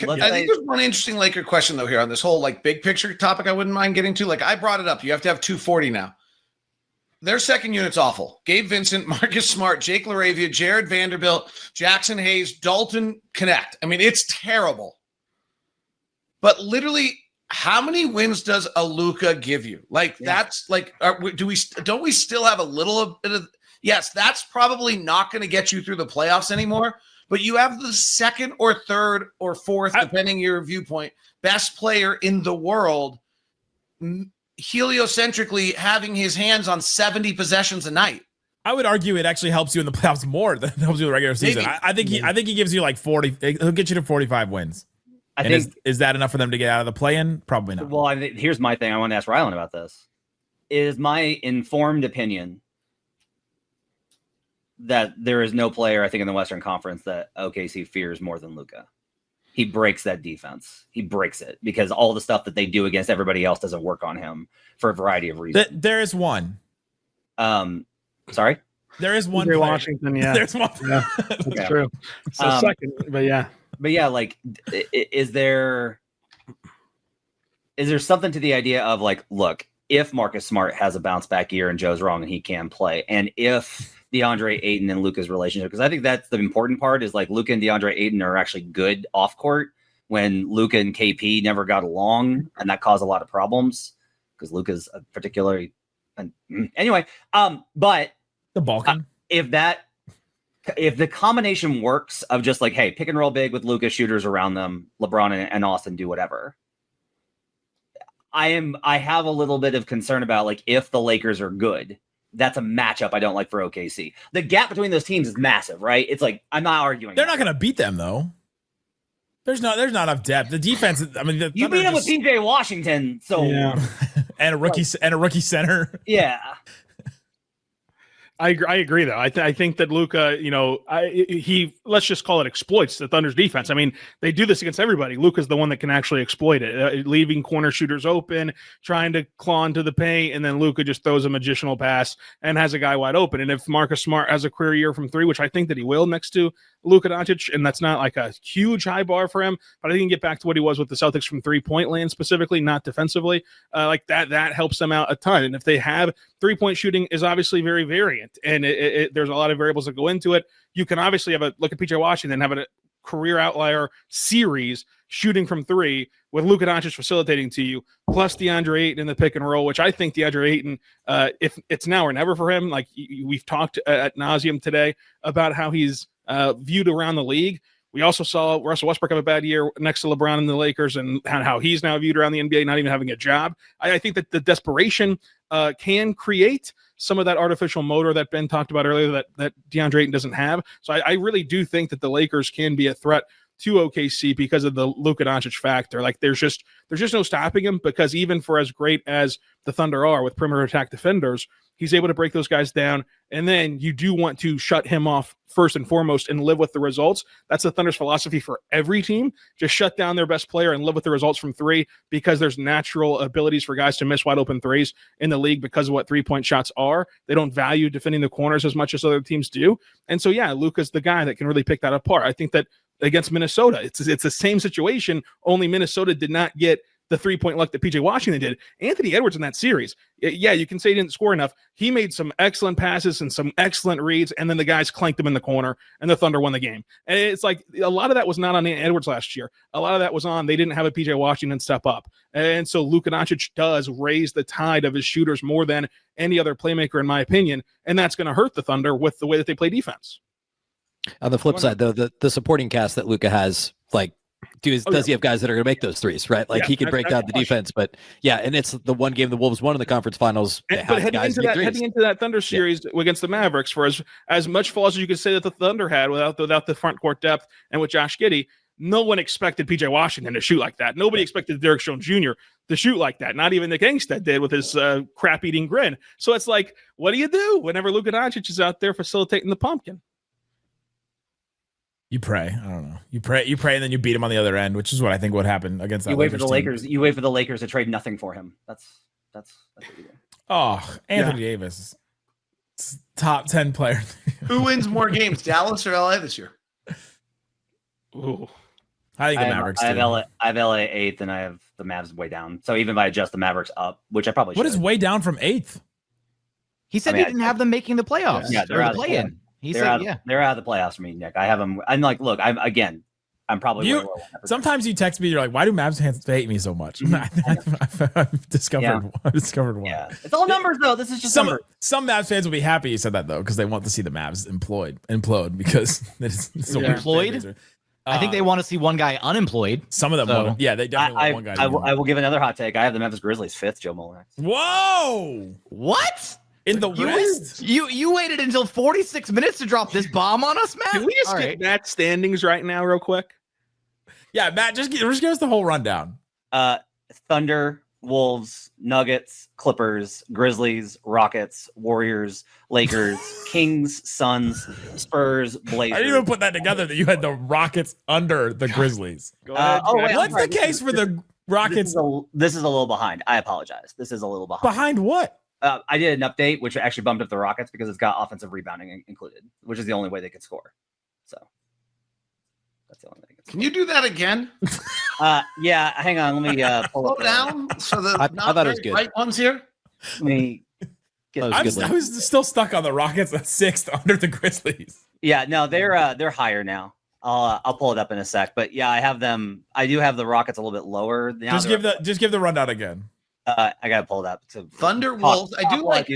I think there's one interesting Laker question though here on this whole like big picture topic. I wouldn't mind getting to. Like I brought it up. You have to have 240 now. Their second unit's awful. Gabe Vincent, Marcus Smart, Jake LaRavia, Jared Vanderbilt, Jackson Hayes, Dalton Connect. I mean, it's terrible. But literally, how many wins does a Luka give you? Like that's like, don't we still have a little bit of? Yes, that's probably not going to get you through the playoffs anymore. But you have the second or third or fourth, depending your viewpoint, best player in the world. Heliocentrically having his hands on 70 possessions a night. I would argue it actually helps you in the playoffs more than it helps you in the regular season. I think he gives you like 40. He'll get you to 45 wins. Is that enough for them to get out of the play-in? Probably not. Well, here's my thing. I want to ask Rylan about this. It is my informed opinion that there is no player, I think, in the Western Conference that OKC fears more than Luka. He breaks that defense. He breaks it because all the stuff that they do against everybody else doesn't work on him for a variety of reasons. There is one. Sorry? There is one. Washington, yeah. There's one. Yeah, that's true. So second, but yeah. But yeah, like, is there something to the idea of like, look, if Marcus Smart has a bounce back year and Joe's wrong and he can play, and if DeAndre Ayton and Luka's relationship, because I think that's the important part is like Luka and DeAndre Ayton are actually good off court when Luka and KP never got along, and that caused a lot of problems because Luka's a particularly Anyway, but the Balkan. If the combination works of just like, hey, pick and roll big with Luka, shooters around them, LeBron and Austin do whatever. I have a little bit of concern about like if the Lakers are good. That's a matchup I don't like for OKC. The gap between those teams is massive, right? It's like I'm not arguing. They're not going to beat them though. There's not enough depth. The defense. I mean, you beat them with PJ Washington, so and a rookie center. Yeah. I agree though. I think that Luka, he let's just call it exploits the Thunder's defense. I mean, they do this against everybody. Luka's the one that can actually exploit it, leaving corner shooters open, trying to claw into the paint, and then Luka just throws a magicianal pass and has a guy wide open. And if Marcus Smart has a career year from 3, which I think that he will next to Luka Doncic, and that's not like a huge high bar for him, but I think he can get back to what he was with the Celtics from 3-point land specifically, not defensively. Like that helps them out a ton. And if they have 3-point shooting is obviously very variant, and there's a lot of variables that go into it. You can obviously have a look at PJ Washington, have a career outlier series shooting from 3 with Luka Doncic facilitating to you, plus DeAndre Ayton in the pick and roll, which I think DeAndre Ayton, if it's now or never for him, like we've talked ad nauseum today about how he's viewed around the league. We also saw Russell Westbrook have a bad year next to LeBron and the Lakers, and how he's now viewed around the NBA, not even having a job. I think that the desperation can create some of that artificial motor that Ben talked about earlier that DeAndre Ayton doesn't have. So I really do think that the Lakers can be a threat to OKC because of the Luka Doncic factor. Like there's just no stopping him, because even for as great as the Thunder are with perimeter attack defenders, he's able to break those guys down. And then you do want to shut him off first and foremost and live with the results. That's the Thunder's philosophy for every team. Just shut down their best player and live with the results from 3, because there's natural abilities for guys to miss wide open threes in the league because of what 3-point shots are. They don't value defending the corners as much as other teams do. And so, yeah, Luka's the guy that can really pick that apart. I think that against Minnesota, it's the same situation, only Minnesota did not get the 3-point luck that PJ Washington did. Anthony Edwards in that series, yeah, you can say he didn't score enough. He made some excellent passes and some excellent reads, and then the guys clanked him in the corner, and the Thunder won the game. And it's like a lot of that was not on Edwards last year. A lot of that was on they didn't have a PJ Washington step up. And so Luka Doncic does raise the tide of his shooters more than any other playmaker, in my opinion, and that's going to hurt the Thunder with the way that they play defense. On the flip side, though, the supporting cast that Luka has, like, does he have guys that are going to make those threes, right? Like he can break down the defense, but yeah, and it's the one game the Wolves won in the conference finals. But heading into that Thunder series against the Mavericks, for as much flaws as you could say that the Thunder had without the front court depth and with Josh Giddey, no one expected PJ Washington to shoot like that. Nobody expected Derek Jones Jr. to shoot like that. Not even Nick Angstadt did with his crap-eating grin. So it's like, what do you do whenever Luka Doncic is out there facilitating the pumpkin? You pray. I don't know. You pray, and then you beat him on the other end, which is what I think would happen against that. You wait for the Lakers. You wait for the Lakers to trade nothing for him. That's what you do. Oh, Anthony Davis, top 10 player. Who wins more games, Dallas or LA this year? Ooh, I think the Mavericks. I have LA 8th, and I have the Mavs way down. So even if I adjust the Mavericks up, which I probably should. What is way down from 8th? He said he didn't have them making the playoffs. Yeah, they're out of the play-in. They're out of the playoffs for me, Nick. I have them. I'm like, look, I'm probably sometimes you text me, you're like, why do Mavs fans hate me so much? I've discovered why. Yeah, it's all numbers though. This is just some Mavs fans will be happy you said that though, because they want to see the Mavs implode because it's so implode. I think they want to see one guy unemployed. Some of them want to, they definitely want one guy. I will give another hot take. I have the Memphis Grizzlies 5th, Joe Mullinax. Whoa! What? In the West? You waited until 46 minutes to drop this bomb on us, Matt? Can we just get Matt's standings right now real quick? Yeah, Matt, just give us the whole rundown. Thunder, Wolves, Nuggets, Clippers, Grizzlies, Rockets, Warriors, Lakers, Kings, Suns, Spurs, Blazers. I didn't even put that together that you had the Rockets under the Grizzlies. Go ahead. What's the case for the Rockets? This is a little behind. I apologize. This is a little behind. Behind what? I did an update, which actually bumped up the Rockets because it's got offensive rebounding included, which is the only way they could score. So that's the only way they could score. Can you do that again? Yeah, hang on. Let me pull it down. So the I thought it was good. Right ones here. Let me get I was still stuck on the Rockets at 6th under the Grizzlies. Yeah, no, they're higher now. I'll pull it up in a sec. But yeah, I have them. I do have the Rockets a little bit lower. Now Just give the rundown again. I gotta pull it up. Thunder Wolves. I do like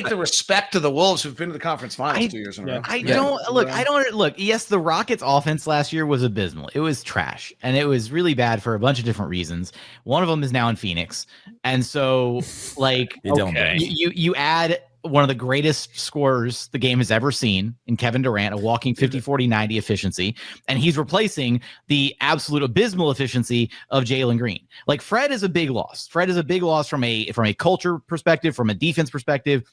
the respect to the Wolves who've been to the conference finals 2 years in a row. I don't look. Yes, the Rockets' offense last year was abysmal. It was trash, and it was really bad for a bunch of different reasons. One of them is now in Phoenix, and so you add one of the greatest scorers the game has ever seen in Kevin Durant, a walking 50, 40, 90 efficiency. And he's replacing the absolute abysmal efficiency of Jalen Green. Like, Fred is a big loss. Fred is a big loss from a culture perspective, from a defense perspective.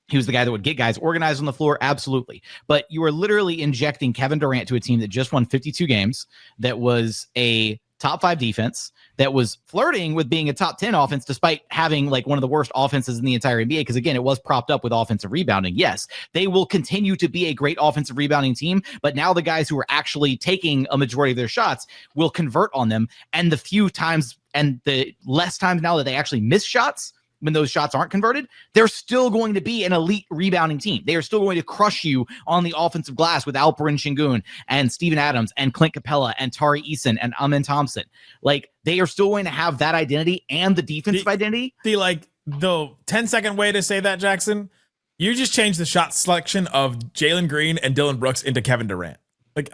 He was the guy that would get guys organized on the floor. Absolutely. But you are literally injecting Kevin Durant to a team that just won 52 games, that was a top 5 defense, that was flirting with being a top 10 offense, despite having like one of the worst offenses in the entire NBA. Because again, it was propped up with offensive rebounding. Yes, they will continue to be a great offensive rebounding team, but now the guys who are actually taking a majority of their shots will convert on them. And the few times and the less times now that they actually miss shots, when those shots aren't converted, they're still going to be an elite rebounding team. They are still going to crush you on the offensive glass with Alperen Sengun and Steven Adams and Clint Capella and Tari Eason and Amen Thompson. Like, they are still going to have that identity and the defensive identity. The 10-second way to say that, Jackson, you just changed the shot selection of Jalen Green and Dillon Brooks into Kevin Durant. Like,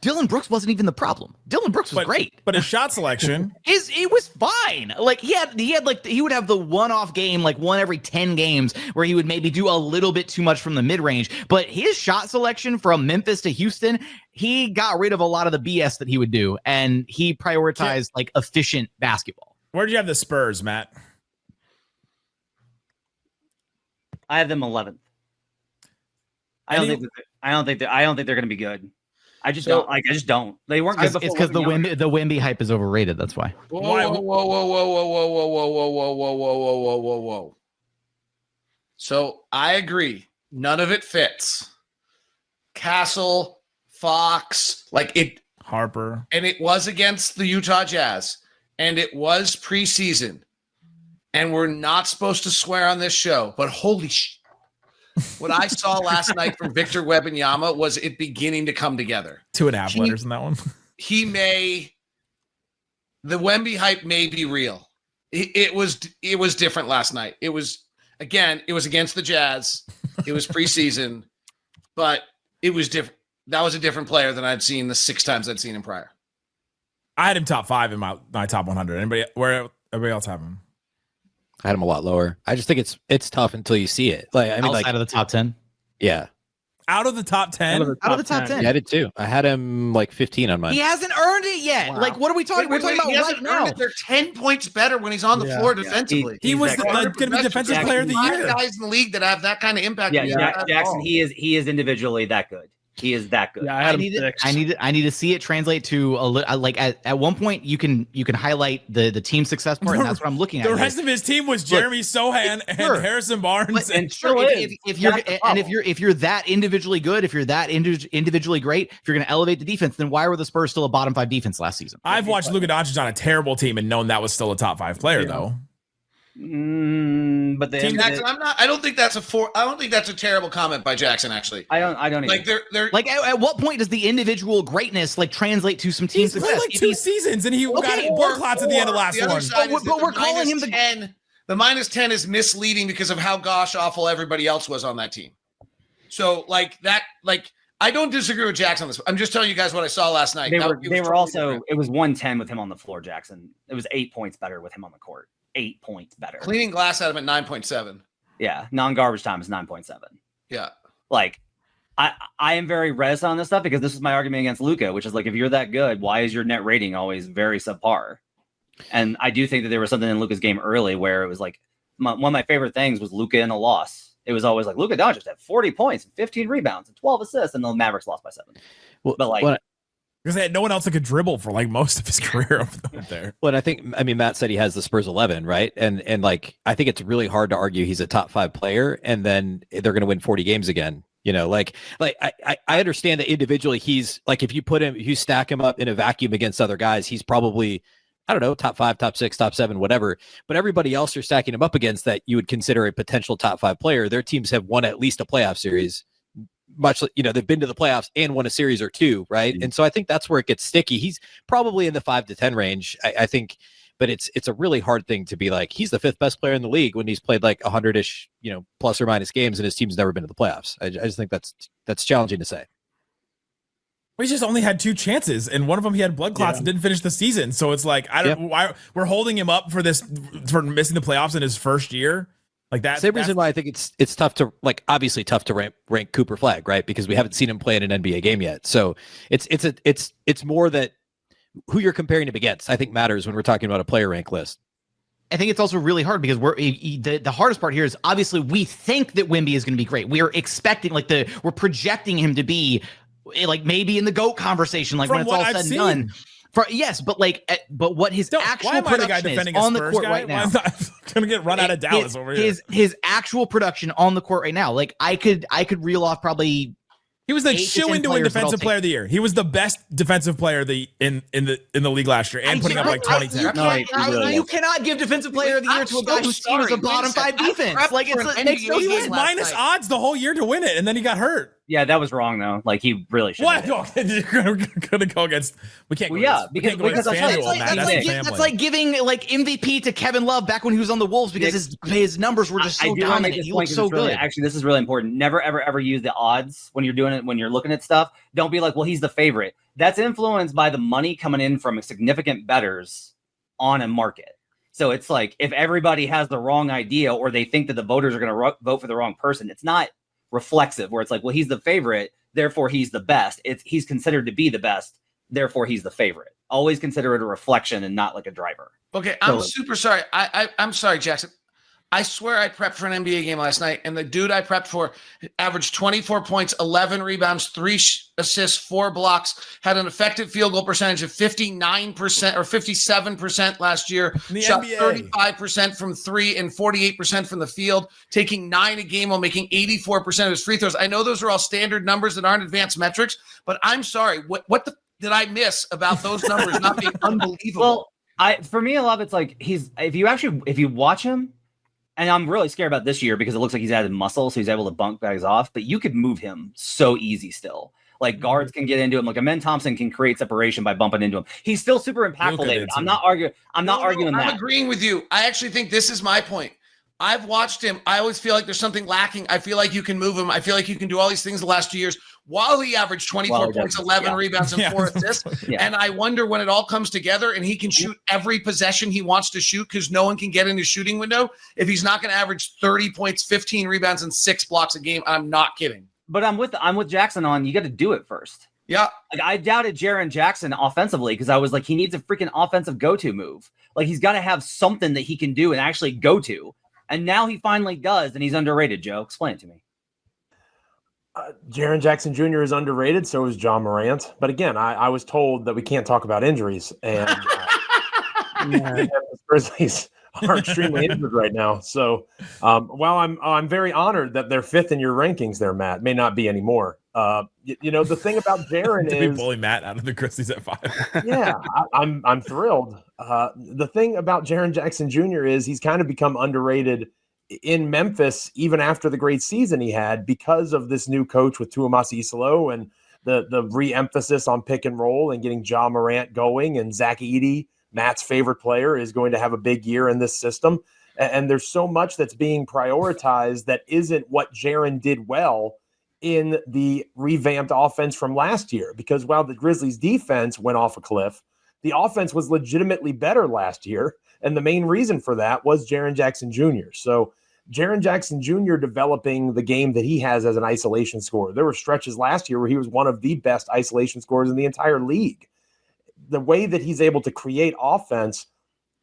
Dillon Brooks wasn't even the problem. Dillon Brooks was great, but his shot selection it was fine. Like, he would have the one-off game, like one every 10 games, where he would maybe do a little bit too much from the mid-range. But his shot selection from Memphis to Houston, he got rid of a lot of the BS that he would do, and he prioritized like efficient basketball. Where did you have the Spurs, Matt? I have them 11th. I don't think they're going to be good. I just don't. They weren't good before. It's because the Wemby hype is overrated. That's why. Whoa. So I agree. None of it fits. Castle, Fox, Harper. And it was against the Utah Jazz. And it was preseason. And we're not supposed to swear on this show, but holy shit. What I saw last night from Victor Wembanyama was it beginning to come together. 2.5 letters in that one. The Wemby hype may be real. It was different last night. It was against the Jazz. It was preseason, but it was different. That was a different player than I'd seen the 6 times I'd seen him prior. I had him top 5 in my top 100. Everybody else have him? I had him a lot lower. I just think it's tough until you see it. Outside of the top 10. Yeah. Out of the top 10? Out of the top 10. Yeah, I did too. I had him 15 on mine. He hasn't earned it yet. Wow. Like, what are we talking? We're talking about right now. They're 10 points better when he's on the floor defensively. He was going to be defensive player of the year. Guys in the league that have that kind of impact. Yeah, Jackson. He is individually that good. He is that good. Yeah, I need to see it translate to at one point you can highlight the team success part, and that's what I'm looking at. The rest of his team was Jeremy Sohan and Harrison Barnes. If you're that individually good, if you're that individually great, if you're going to elevate the defense, then why were the Spurs still a bottom 5 defense last season? I've watched Luka Doncic on a terrible team and known that was still a top 5 player though. But Jackson, I don't think that's a terrible comment by Jackson. Actually, I don't like. They're like. At what point does the individual greatness translate to some team success? Played 2 seasons and he got blood clots at the end of last one. But we're calling him the -10 is misleading because of how gosh awful everybody else was on that team. So I don't disagree with Jackson on this. I'm just telling you guys what I saw last night. It was 110 with him on the floor, Jackson. It was 8 points better with him on the court. 8 points better. Cleaning glass out of him at 9.7. Yeah, non-garbage time is 9.7. Yeah. I am very reticent on this stuff because this is my argument against Luka, which is if you're that good, why is your net rating always very subpar? And I do think that there was something in Luka's game early where it was one of my favorite things was Luka in a loss. It was always Luka Doncic had 40 points and 15 rebounds and 12 assists, and the Mavericks lost by 7. Because they had no one else that could dribble for most of his career up there. Well, Matt said he has the Spurs 11, right? And I think it's really hard to argue he's a top 5 player, and then they're going to win 40 games again. I understand that individually he's if you stack him up in a vacuum against other guys, he's probably, I don't know, top 5, top 6, top 7, whatever. But everybody else you're stacking him up against that you would consider a potential top 5 player, their teams have won at least a playoff series. Much they've been to the playoffs and won a series or 2, right? Mm-hmm. And so I think that's where it gets sticky. He's probably in the 5 to 10 range. I think but it's a really hard thing to be like, he's the 5th best player in the league when he's played like 100-ish, plus or minus games and his team's never been to the playoffs. I just think that's challenging to say. He's just only had 2 chances, and one of them he had blood clots and didn't finish the season. So it's like, I don't know why we're holding him up for missing the playoffs in his first year. Like that. Same reason why I think it's tough to obviously tough to rank Cooper Flag, right? Because we haven't seen him play in an NBA game yet. So it's more that who you're comparing him against, I think, matters when we're talking about a player rank list. I think it's also really hard because the hardest part here is obviously we think that Wemby is going to be great. We are expecting we're projecting him to be like maybe in the GOAT conversation, like when it's all said and done. Yes, but what his actual production is on the court right now. I'm gonna get run out of Dallas over here. His actual production on the court right now, like I could reel off probably. He was the shoe into win defensive player of the year. He was the best defensive player in the league last year, and putting up like 20. You cannot give defensive player of the year to a guy whose team is a bottom 5 defense. Like it makes no sense. He was minus odds the whole year to win it, and then he got hurt. Yeah, that was wrong though. Like he really should. What? You're gonna go against? We can't. Well, because that's like giving like MVP to Kevin Love back when he was on the Wolves because his numbers were just so dominant. He looked so good. Actually, this is really important. Never ever use the odds when you're doing it. When you're looking at stuff, don't be like, well, he's the favorite. That's influenced by the money coming in from significant bettors on a market. So it's like if everybody has the wrong idea or they think that the voters are going to vote for the wrong person, it's not reflexive where it's like, well, he's the favorite, therefore he's the best. He's considered to be the best, therefore he's the favorite. Always consider it a reflection and not like a driver. Okay, I'm super sorry. I'm sorry, Jackson. I swear I prepped for an NBA game last night, and the dude I prepped for averaged 24 points, 11 rebounds, 3 assists, 4 blocks, had an effective field goal percentage of 59% or 57% last year, shot 35% from 3 and 48% from the field, taking 9 a game while making 84% of his free throws. I know those are all standard numbers that aren't advanced metrics, but I'm sorry. What did I miss about those numbers not being unbelievable? Well, for me, a lot of it's like if you watch him, and I'm really scared about this year because it looks like he's added muscle, so he's able to bunk guys off. But you could move him so easy still. Like guards can get into him. Like Amen Thompson can create separation by bumping into him. He's still super impactful, David. I'm not arguing that. I'm agreeing with you. I actually think this is my point. I've watched him. I always feel like there's something lacking. I feel like you can move him. I feel like you can do all these things the last 2 years while he averaged 24 points, 11 rebounds, and 4 assists. And I wonder when it all comes together and he can shoot every possession he wants to shoot because no one can get in his shooting window. If he's not going to average 30 points, 15 rebounds, and 6 blocks a game, I'm not kidding. But I'm with Jackson on, you got to do it first. Yeah. Like I doubted Jaren Jackson offensively because I was like, he needs a freaking offensive go-to move. Like he's got to have something that he can do and actually go to. And now he finally does, and he's underrated, Joe. Explain it to me. Jaren Jackson Jr. is underrated, so is John Morant. But again, I was told that we can't talk about injuries, and the Grizzlies are extremely injured right now. So while I'm very honored that they're 5th in your rankings there, Matt, may not be anymore. The thing about Jaren is we bully Matt out of the Grizzlies at 5. Yeah, I'm thrilled. The thing about Jaren Jackson Jr. is he's kind of become underrated in Memphis, even after the great season he had, because of this new coach with Tuamasi Isolo and the re-emphasis on pick and roll and getting Ja Morant going, and Zach Edey, Matt's favorite player, is going to have a big year in this system. And there's so much that's being prioritized that isn't what Jaren did well in the revamped offense from last year. Because while the Grizzlies defense went off a cliff, the offense was legitimately better last year. And the main reason for that was Jaren Jackson Jr. So Jaren Jackson Jr. developing the game that he has as an isolation scorer. There were stretches last year where he was one of the best isolation scorers in the entire league. The way that he's able to create offense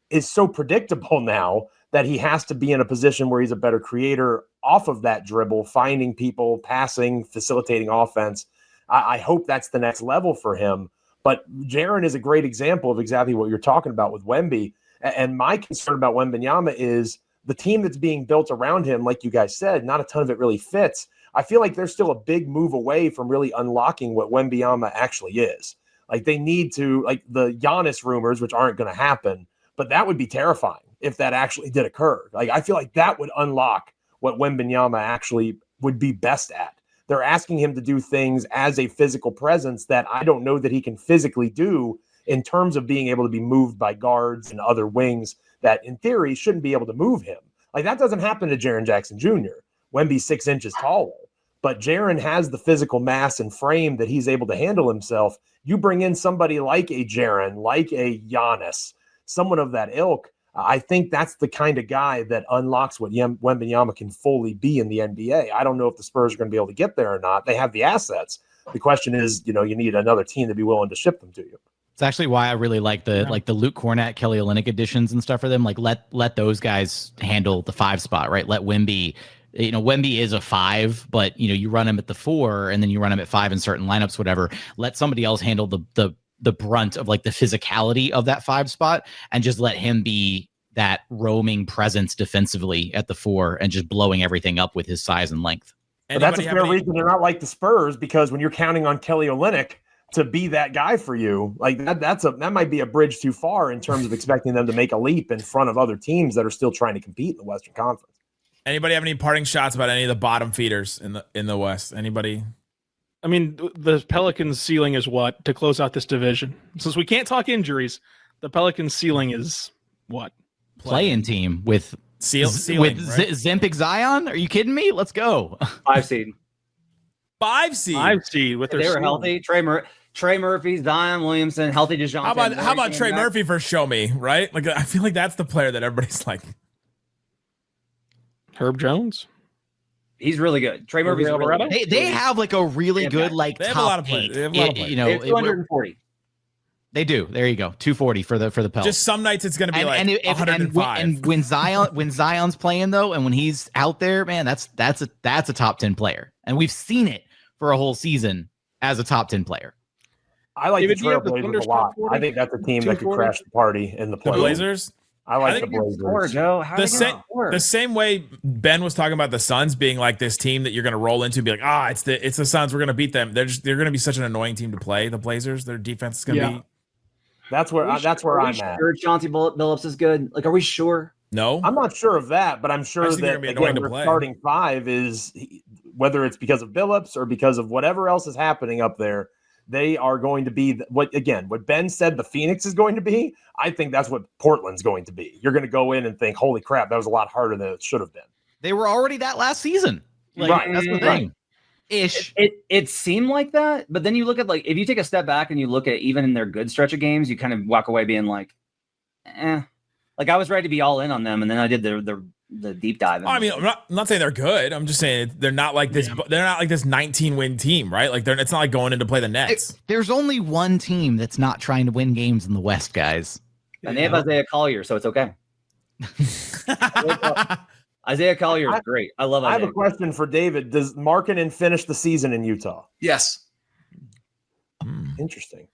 is so predictable now that he has to be in a position where he's a better creator off of that dribble, finding people, passing, facilitating offense. I hope that's the next level for him. But Jaren is a great example of exactly what you're talking about with Wemby. And my concern about Wembanyama is the team that's being built around him, like you guys said, not a ton of it really fits. I feel like they're still a big move away from really unlocking what Wembanyama actually is. Like they need to, like the Giannis rumors, which aren't going to happen, but that would be terrifying if that actually did occur. Like I feel like that would unlock what Wembanyama actually would be best at. They're asking him to do things as a physical presence that I don't know that he can physically do in terms of being able to be moved by guards and other wings that in theory shouldn't be able to move him. Like that doesn't happen to Jaren Jackson Jr. Wemby's 6 inches taller, but Jaren has the physical mass and frame that he's able to handle himself. You bring in somebody like a Jaren, like a Giannis, someone of that ilk. I think that's the kind of guy that unlocks what Wembanyama can fully be in the NBA. I don't know if the Spurs are going to be able to get there or not. They have the assets. The question is, you need another team to be willing to ship them to you. It's actually why I really like the Luke Cornett, Kelly Olynyk additions and stuff for them. Like let those guys handle the 5 spot, right? Let Wemby, Wemby is a 5, but you run him at the 4 and then you run him at 5 in certain lineups, whatever. Let somebody else handle the brunt of like the physicality of that 5 spot and just let him be that roaming presence defensively at the 4 and just blowing everything up with his size and length. But that's a fair reason they're not like the Spurs, because when you're counting on Kelly Olynyk to be that guy for you, like that might be a bridge too far in terms of expecting them to make a leap in front of other teams that are still trying to compete in the Western Conference. Anybody have any parting shots about any of the bottom feeders in the West? Anybody? I mean, the Pelicans' ceiling is what to close out this division. Since we can't talk injuries, the Pelicans' ceiling is what? Play-in team with ceiling, right? Zempic Zion? Are you kidding me? Let's go. 5 seed. 5 seed. 5 seed with their They were healthy. Trey Murphy, Zion Williamson, healthy DeJounte. How about Trey Murphy for show me, right? Like I feel like that's the player that everybody's like. Herb Jones. He's really good. Trey Murphy's really good. They have like a really good like they have top a lot of players. 8. They have a lot of players. They have 240. They do. There you go. 240 for the Pels. Just some nights it's going to be 105. And when Zion's playing though, and when he's out there, man, that's a top 10 player, and we've seen it for a whole season as a top 10 player. I like the Trailblazers a lot. I think that's a team that could crash the party in the playoffs. The Blazers. I like the Blazers. Joe. The same way Ben was talking about the Suns being like this team that you're going to roll into and be like, it's the Suns. We're going to beat them. They're going to be such an annoying team to play. The Blazers, their defense is going to be. That's where I'm at. Sure, Chauncey Billups is good. Like, are we sure? No, I'm not sure of that, but I'm sure that again, their starting 5 is, whether it's because of Billups or because of whatever else is happening up there, they are going to be what Ben said the Phoenix is going to be. I think that's what Portland's going to be. You're going to go in and think, holy crap, that was a lot harder than it should have been. They were already that last season. Right. That's the thing. Ish. It seemed like that, but then you look at like if you take a step back and you look at even in their good stretch of games, you kind of walk away being like, like I was ready to be all in on them, and then I did the deep dive. I mean, I'm not saying they're good. I'm just saying they're not like this. Yeah. They're not like this 19-win team, right? Like it's not like going in to play the Nets. There's only one team that's not trying to win games in the West, guys. And they have Isaiah Collier, so it's okay. Isaiah Collier is great. I love Isaiah. I have a question for David. Does Markkanen finish the season in Utah? Yes. Interesting.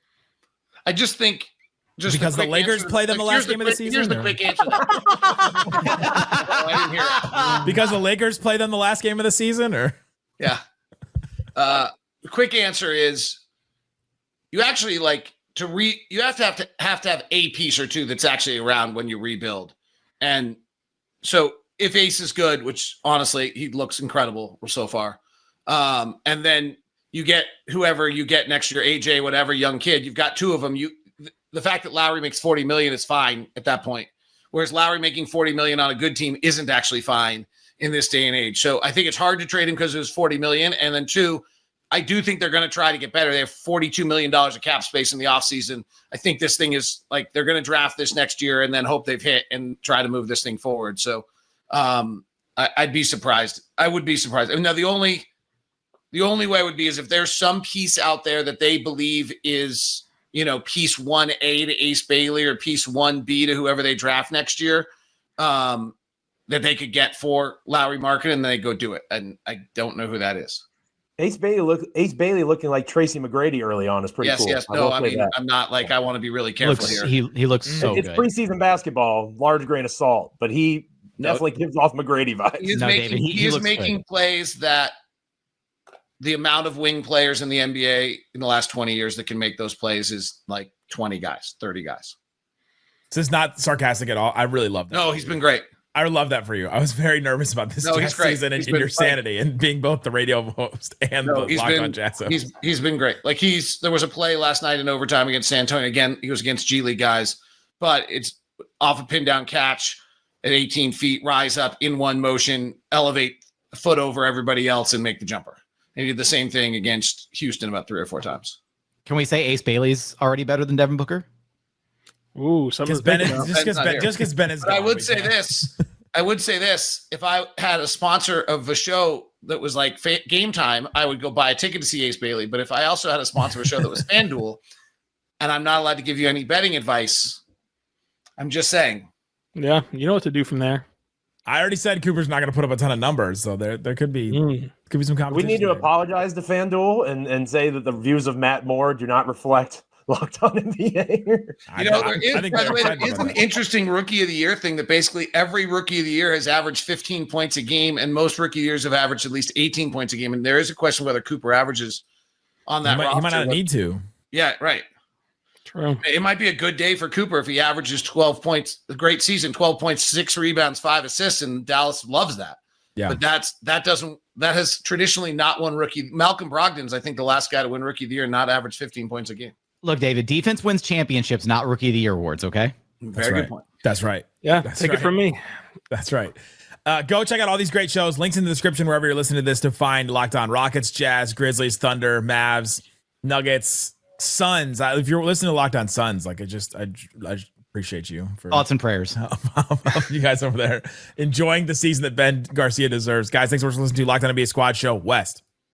I just think because the Lakers play them the last game of the season. Here's the quick answer. I didn't hear it. Because the Lakers play them the last game of the season, or yeah. The quick answer is you actually you have to have a piece or two that's actually around when you rebuild. And so if Ace is good, which honestly he looks incredible so far, and then you get whoever you get next year, AJ, whatever young kid, you've got 2 of them. The fact that Lowry makes $40 million is fine at that point, whereas Lowry making $40 million on a good team isn't actually fine in this day and age. So I think it's hard to trade him because it was $40 million, and then 2, I do think they're going to try to get better. They have $42 million of cap space in the offseason. I think this thing is like they're going to draft this next year and then hope they've hit and try to move this thing forward. So I'd be surprised. I would be surprised. I mean, now the only way would be is if there's some piece out there that they believe is, piece 1A to Ace Bailey or piece 1B to whoever they draft next year, that they could get for Lowry Markkanen, and they go do it. And I don't know who that is. Ace Bailey looking like Tracy McGrady early on is pretty cool. Yes. No, I mean, I'm not like I want to be really careful here. He looks so good. It's preseason basketball, large grain of salt, but he definitely gives off McGrady vibes. He's making plays that the amount of wing players in the NBA in the last 20 years that can make those plays is like 20 guys, 30 guys. This is not sarcastic at all. I really love that. No, he's been great. I love that for you. I was very nervous about this No, he's great. season and He's been your sanity and being both the radio host and the Locked On Jazz host. He's been great. Like there was a play last night in overtime against San Antonio. Again, he was against G League guys, but it's off a pin down catch at 18 feet, rise up in one motion, elevate a foot over everybody else and make the jumper. And he did the same thing against Houston about 3 or 4 times. Can we say Ace Bailey's already better than Devin Booker? Ooh, just because Ben is. But I would say this. If I had a sponsor of a show that was like Game Time, I would go buy a ticket to see Ace Bailey. But if I also had a sponsor of a show that was FanDuel, and I'm not allowed to give you any betting advice, I'm just saying. Yeah, you know what to do from there. I already said Cooper's not going to put up a ton of numbers, so there could be some competition. We need to apologize to FanDuel and say that the views of Matt Moore do not reflect Locked On NBA. There is an interesting Rookie of the Year thing that basically every Rookie of the Year has averaged 15 points a game, and most Rookie years have averaged at least 18 points a game. And there is a question whether Cooper averages on that roster. He might not need to. Yeah, right. True. It might be a good day for Cooper if he averages 12 points, a great season, 12 points, 6 rebounds, 5 assists, and Dallas loves that. Yeah. But that has traditionally not won rookie. Malcolm Brogdon's, I think, the last guy to win Rookie of the Year and not average 15 points a game. Look, David, defense wins championships, not Rookie of the Year awards, okay? Very good point. That's right. Yeah, That's take right. it from me. That's right. Go check out all these great shows. Links in the description wherever you're listening to this to find Locked On Rockets, Jazz, Grizzlies, Thunder, Mavs, Nuggets, Suns. If you're listening to Locked On Suns, like I appreciate you for thoughts and prayers. You guys over there enjoying the season that Ben Garcia deserves. Guys, thanks for listening to Locked On NBA Squad Show West.